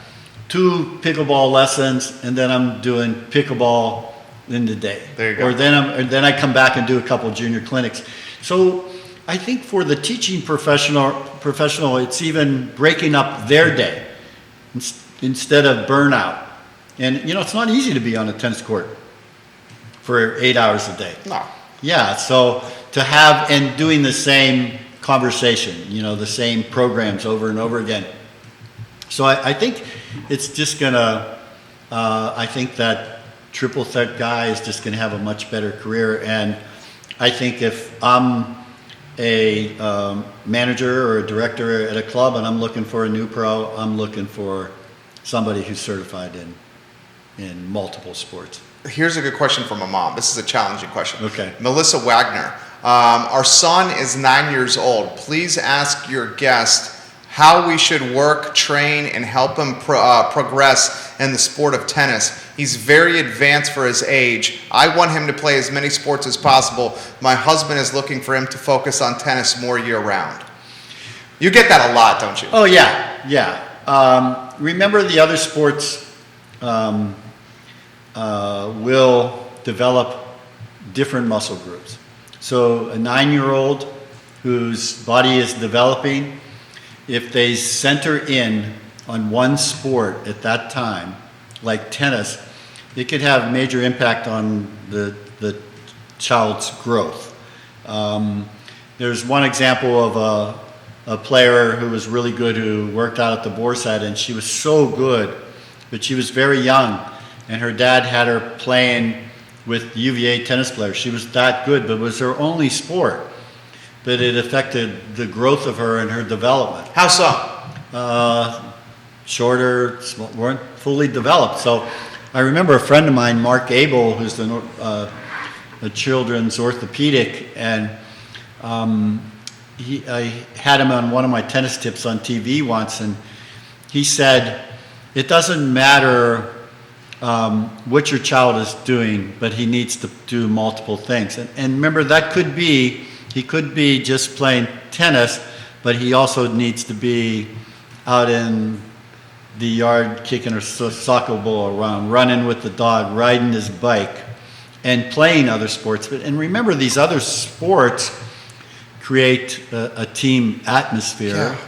2 pickleball lessons, and then I'm doing pickleball in the day. There you go. Or then I come back and do a couple junior clinics. So I think for the teaching professional, it's even breaking up their day instead of burnout. And it's not easy to be on a tennis court for 8 hours a day. No. Yeah, so to have and doing the same conversation, the same programs over and over again. So I think it's just gonna, I think that triple threat guy is just gonna have a much better career. And I think if I'm a manager or a director at a club and I'm looking for a new pro, I'm looking for somebody who's certified in multiple sports. Here's a good question from a mom. This is a challenging question. Okay. Melissa Wagner. Our son is 9 years old. Please ask your guest how we should work, train, and help him progress in the sport of tennis. He's very advanced for his age. I want him to play as many sports as possible. My husband is looking for him to focus on tennis more year-round. You get that a lot, don't you? Oh, yeah. Remember, the other sports will develop different muscle groups. So a 9-year-old whose body is developing, if they center in on one sport at that time, like tennis, it could have major impact on the child's growth. There's one example of a player who was really good, who worked out at the Boar side, and she was so good, but she was very young, and her dad had her playing with UVA tennis players. She was that good, but it was her only sport. But it affected the growth of her and her development. How so? Shorter, weren't fully developed. So I remember a friend of mine, Mark Abel, who's a children's orthopedic, and I had him on one of my tennis tips on TV once, and he said, it doesn't matter what your child is doing, but he needs to do multiple things. And remember, that could be, he could be just playing tennis, but he also needs to be out in the yard kicking a soccer ball around, running with the dog, riding his bike, and playing other sports. And remember, these other sports create a team atmosphere. Yeah.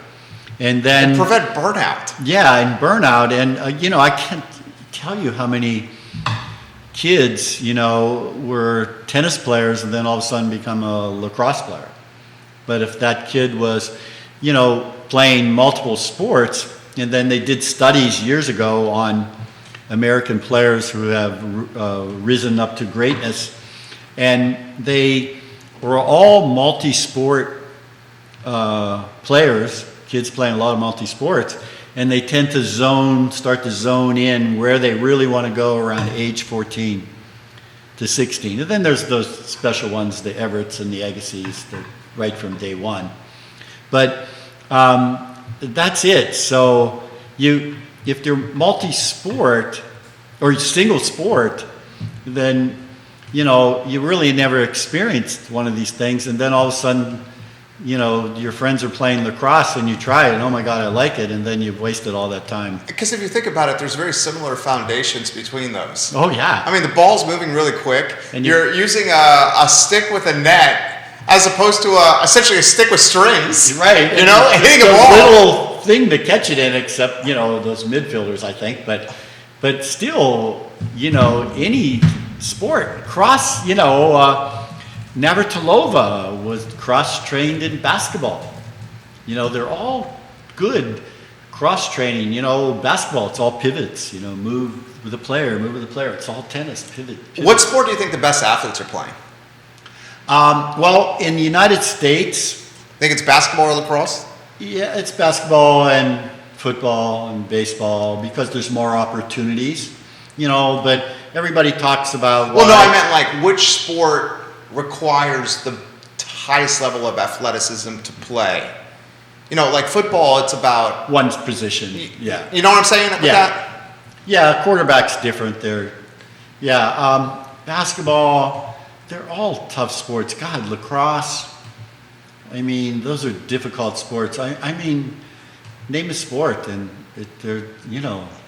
And then and prevent burnout. Yeah, and burnout. And, I can't tell you how many kids, were tennis players and then all of a sudden become a lacrosse player. But if that kid was, playing multiple sports, and then they did studies years ago on American players who have risen up to greatness, and they were all multi-sport players, kids playing a lot of multi-sports, and they tend to start to zone in where they really want to go around age 14 to 16. And then there's those special ones, the Everetts and the Agassiz, right from day one. But that's it. So if you're multi-sport or single sport, then you really never experienced one of these things, and then all of a sudden, your friends are playing lacrosse and you try it and oh my God, I like it, and then you've wasted all that time. Because if you think about it, there's very similar foundations between those. Oh yeah. I mean, the ball's moving really quick. And you're using a stick with a net as opposed to essentially a stick with strings. Right. Hitting a a ball. little thing to catch it in, except, those midfielders, I think. But still, any sport. Cross, Navratilova was cross-trained in basketball. They're all good cross-training. Basketball, it's all pivots. Move with the player, move with the player. It's all tennis, pivot. What sport do you think the best athletes are playing? Well, in the United States... Think it's basketball or lacrosse? Yeah, it's basketball and football and baseball because there's more opportunities, but everybody talks about... Well, no, I meant like which sport requires the highest level of athleticism to play? like football, it's about one's position. Yeah. You know what I'm saying with that? Yeah, quarterback's different there. Yeah, basketball, they're all tough sports. God, lacrosse, I mean, those are difficult sports. I mean, name a sport and they're,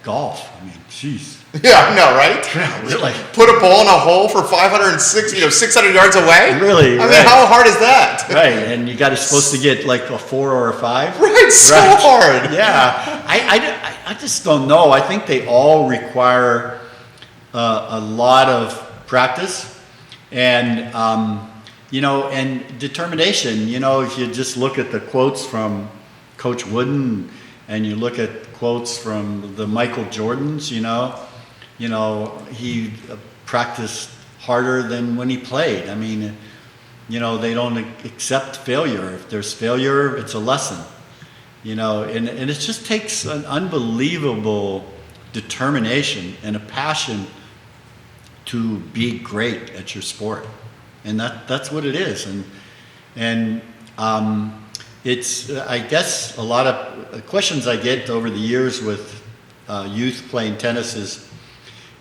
golf. I mean, jeez. Yeah, I know, right? Yeah, really. Put a ball in a hole for 560, 600 yards away? Really? I mean, how hard is that? Right, and you got to supposed to get like a 4 or a 5. Right, so hard. Yeah, I just don't know. I think they all require a lot of practice and and determination. If you just look at the quotes from Coach Wooden and you look at quotes from the Michael Jordans, he practiced harder than when he played. I mean, they don't accept failure. If there's failure, it's a lesson. And it just takes an unbelievable determination and a passion to be great at your sport. And that's what it is. And it's, I guess, a lot of questions I get over the years with youth playing tennis is,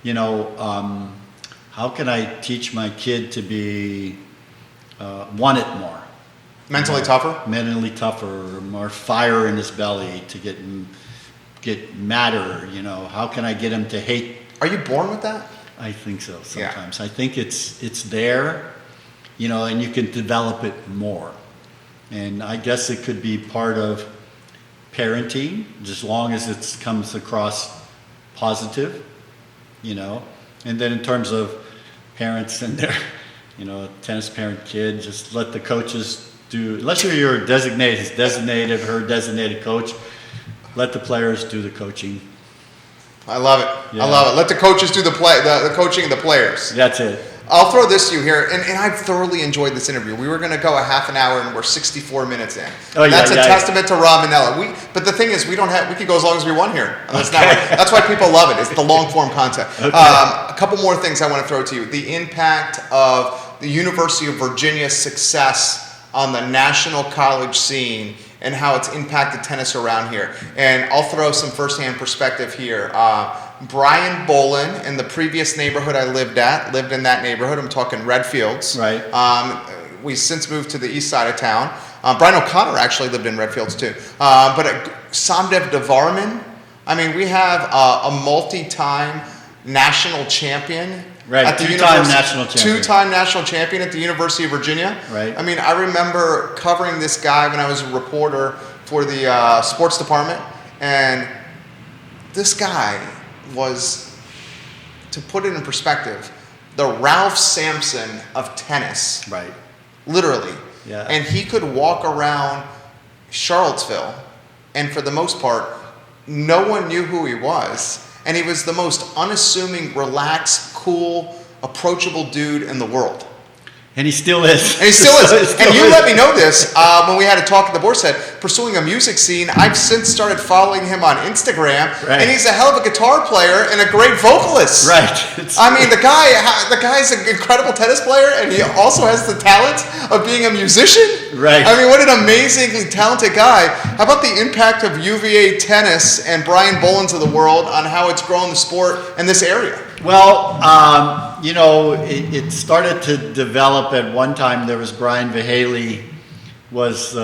how can I teach my kid to be, want it more? Mentally tougher? Mentally tougher, more fire in his belly to get madder, how can I get him to hate? Are you born with that? I think so sometimes. Yeah. I think it's there, and you can develop it more. And I guess it could be part of parenting, as long as it comes across positive, And then in terms of parents and their, tennis parent kid, just let the coaches do, unless you're your designated coach, let the players do the coaching. I love it. Yeah. I love it. Let the coaches do the coaching of the players. That's it. I'll throw this to you here, and I've thoroughly enjoyed this interview. We were going to go a half an hour, and we're 64 minutes in. That's a testament to Rob Manilla. But the thing is, we could go as long as we want here. That's why people love it. It's the long-form content. Okay. A couple more things I want to throw to you. The impact of the University of Virginia's success on the national college scene and how it's impacted tennis around here. And I'll throw some firsthand perspective here. Brian Bolin, in the previous neighborhood I lived in that neighborhood. I'm talking Redfields. Right. We since moved to the east side of town. Brian O'Connor actually lived in Redfields too. But Samdev Devarman, I mean, we have a multi-time national champion. Right, at the two-time national champion. Two-time national champion at the University of Virginia. Right. I mean, I remember covering this guy when I was a reporter for the sports department, and this guy was, to put it in perspective, the Ralph Sampson of tennis. Right. Literally. Yeah. And he could walk around Charlottesville, and for the most part, no one knew who he was. And he was the most unassuming, relaxed, cool, approachable dude in the world. And he still is. And he still is. And you let me know this when we had a talk at the board set, pursuing a music scene. I've since started following him on Instagram, right. And he's a hell of a guitar player and a great vocalist. Right. I mean, the guy's an incredible tennis player, and he also has the talent of being a musician. Right. I mean, what an amazingly talented guy. How about the impact of UVA tennis and Brian Bolins of the world on how it's grown the sport in this area? Well, it started to develop at one time. There was Brian Vahaley, was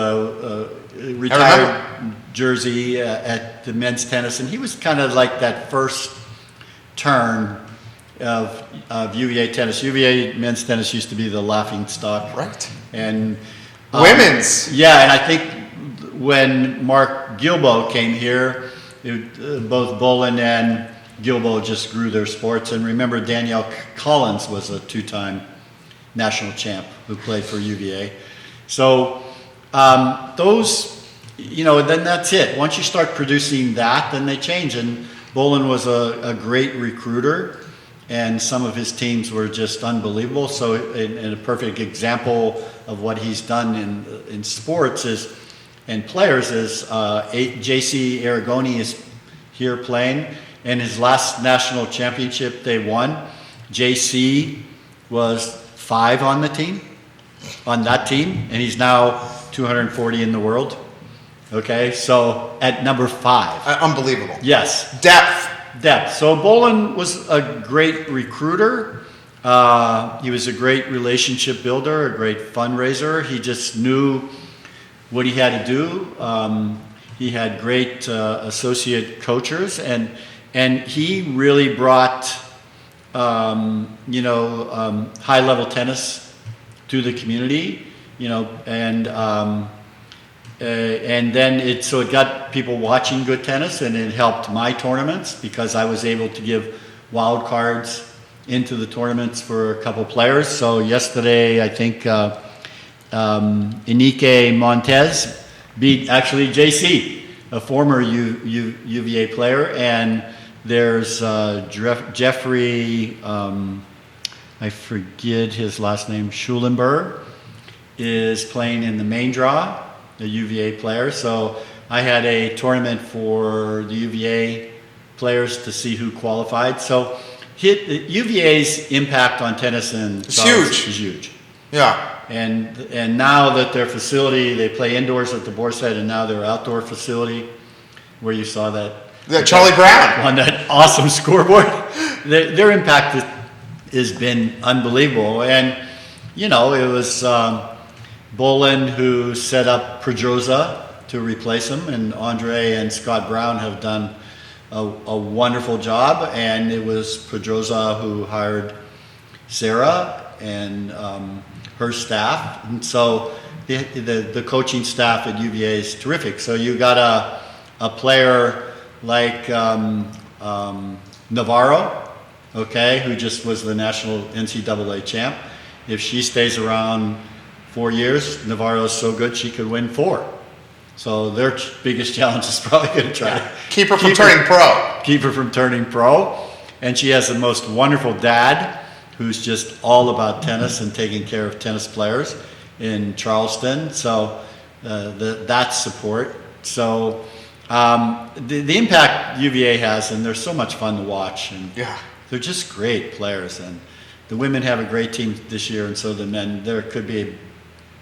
retired jersey at the men's tennis, and he was kind of like that first turn of UVA tennis. UVA men's tennis used to be the laughing stock. Right. And women's. Yeah, and I think when Mark Gilbo came here, both Bolin and Gilbo just grew their sports. And remember, Danielle Collins was a two-time national champ who played for UVA. So those, then that's it. Once you start producing that, then they change. And Bolin was a great recruiter, and some of his teams were just unbelievable. So and a perfect example of what he's done in sports and players is J.C. Aragoni is here playing. And his last national championship they won, JC was 5 on that team, and he's now 240 in the world. Okay, so at number 5. Unbelievable. Yes. Depth. So Bolin was a great recruiter. He was a great relationship builder, a great fundraiser. He just knew what he had to do. He had great associate coaches, and he really brought high-level tennis to the community. And then it got people watching good tennis, and it helped my tournaments because I was able to give wild cards into the tournaments for a couple players. So yesterday, I think Enrique Montez beat actually JC, a former UVA player, and there's Jeffrey, I forget his last name, Schulenberg, is playing in the main draw, a UVA player. So I had a tournament for the UVA players to see who qualified. So UVA's impact on tennis and huge. Is huge. Yeah. And now that their facility, they play indoors at the Boar site, and now their outdoor facility, where you saw that Charlie Brown on that awesome scoreboard, their impact has been unbelievable. And it was Bolin who set up Pedroza to replace him, and Andre and Scott Brown have done a wonderful job. And it was Pedroza who hired Sarah and her staff, and so the coaching staff at UVA is terrific. So you got a player like Navarro, okay, who just was the national NCAA champ. If she stays around 4 years, Navarro is so good she could win 4. So their biggest challenge is probably going to try to keep her from turning pro. Keep her from turning pro. And she has the most wonderful dad who's just all about tennis and taking care of tennis players in Charleston. So that support. So the impact UVA has, and they're so much fun to watch. And they're just great players. And the women have a great team this year, and so the men,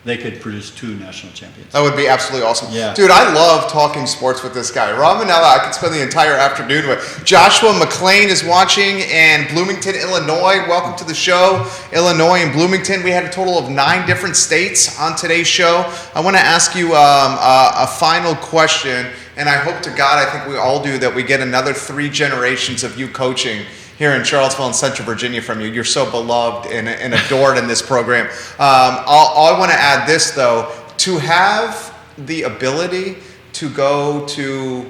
they could produce 2 national champions. That would be absolutely awesome. Yeah. Dude, I love talking sports with this guy. Rob Manilla, I could spend the entire afternoon with. Joshua McLean is watching in Bloomington, Illinois. Welcome to the show. Illinois and Bloomington. We had a total of 9 different states on today's show. I want to ask you a final question, and I hope to God, I think we all do, that we get another 3 generations of you coaching here in Charlottesville and Central Virginia from you. You're so beloved and adored in this program. I want to add this, though. To have the ability to go to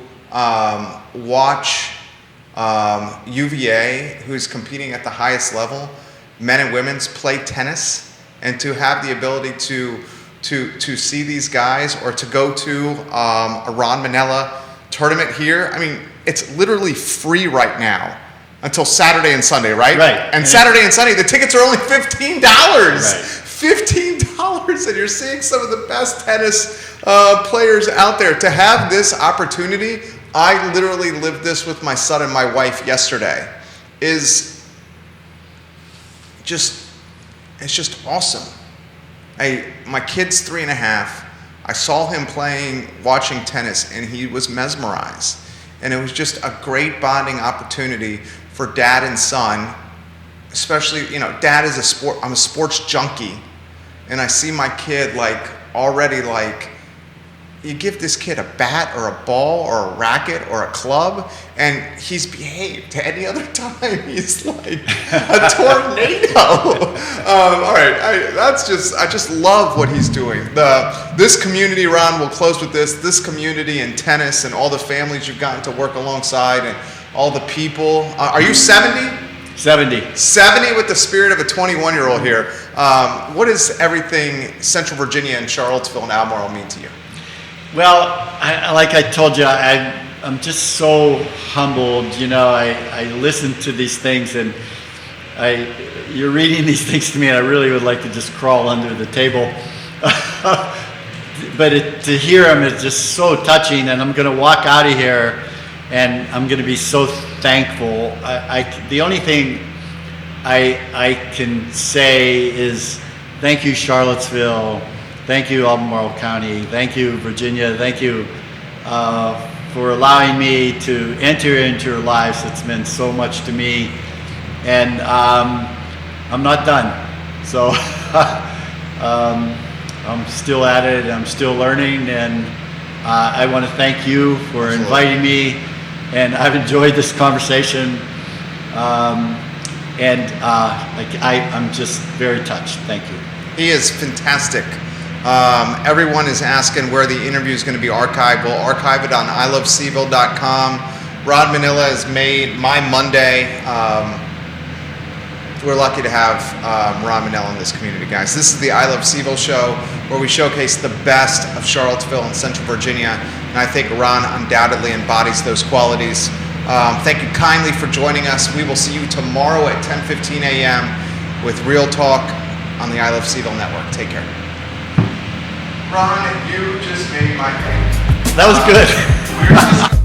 watch UVA, who's competing at the highest level, men and women's, play tennis, and to have the ability to see these guys, or to go to a Ron Manilla tournament here. I mean, it's literally free right now. Until Saturday and Sunday, right? Right. And Saturday and Sunday, the tickets are only $15. Right. $15, and you're seeing some of the best tennis players out there. To have this opportunity, I literally lived this with my son and my wife yesterday, it's just awesome. My kid's 3.5. I saw him watching tennis, and he was mesmerized. And it was just a great bonding opportunity for dad and son, especially, dad is I'm a sports junkie, and I see my kid already you give this kid a bat or a ball or a racket or a club, and he's behaved. Any other time, he's like a tornado. All right, I just love what he's doing. This community, Ron, we'll close with this community in tennis and all the families you've gotten to work alongside and all the people. Are you 70? 70. 70 with the spirit of a 21-year-old here. What does everything Central Virginia and Charlottesville and Albemarle mean to you? Well, like I told you, I'm just so humbled. I listen to these things, and you're reading these things to me, and I really would like to just crawl under the table. But to hear them is just so touching, and I'm going to walk out of here, and I'm going to be so thankful. The only thing I can say is thank you, Charlottesville. Thank you, Albemarle County. Thank you, Virginia. Thank you, for allowing me to enter into your lives. It's meant so much to me, and I'm not done. So I'm still at it. I'm still learning, and I want to thank you for inviting me. And I've enjoyed this conversation. I'm just very touched. Thank you. He is fantastic. Everyone is asking where the interview is going to be archived. We'll archive it on ilovecville.com. Rod Manilla has made my Monday. We're lucky to have Rod Manilla in this community, guys. This is the I Love CVille Show, where we showcase the best of Charlottesville and Central Virginia, and I think Ron undoubtedly embodies those qualities. Thank you kindly for joining us. We will see you tomorrow at 10:15 a.m. with Real Talk on the I Love CVille Network. Take care. Ron, you just made my day. That was good.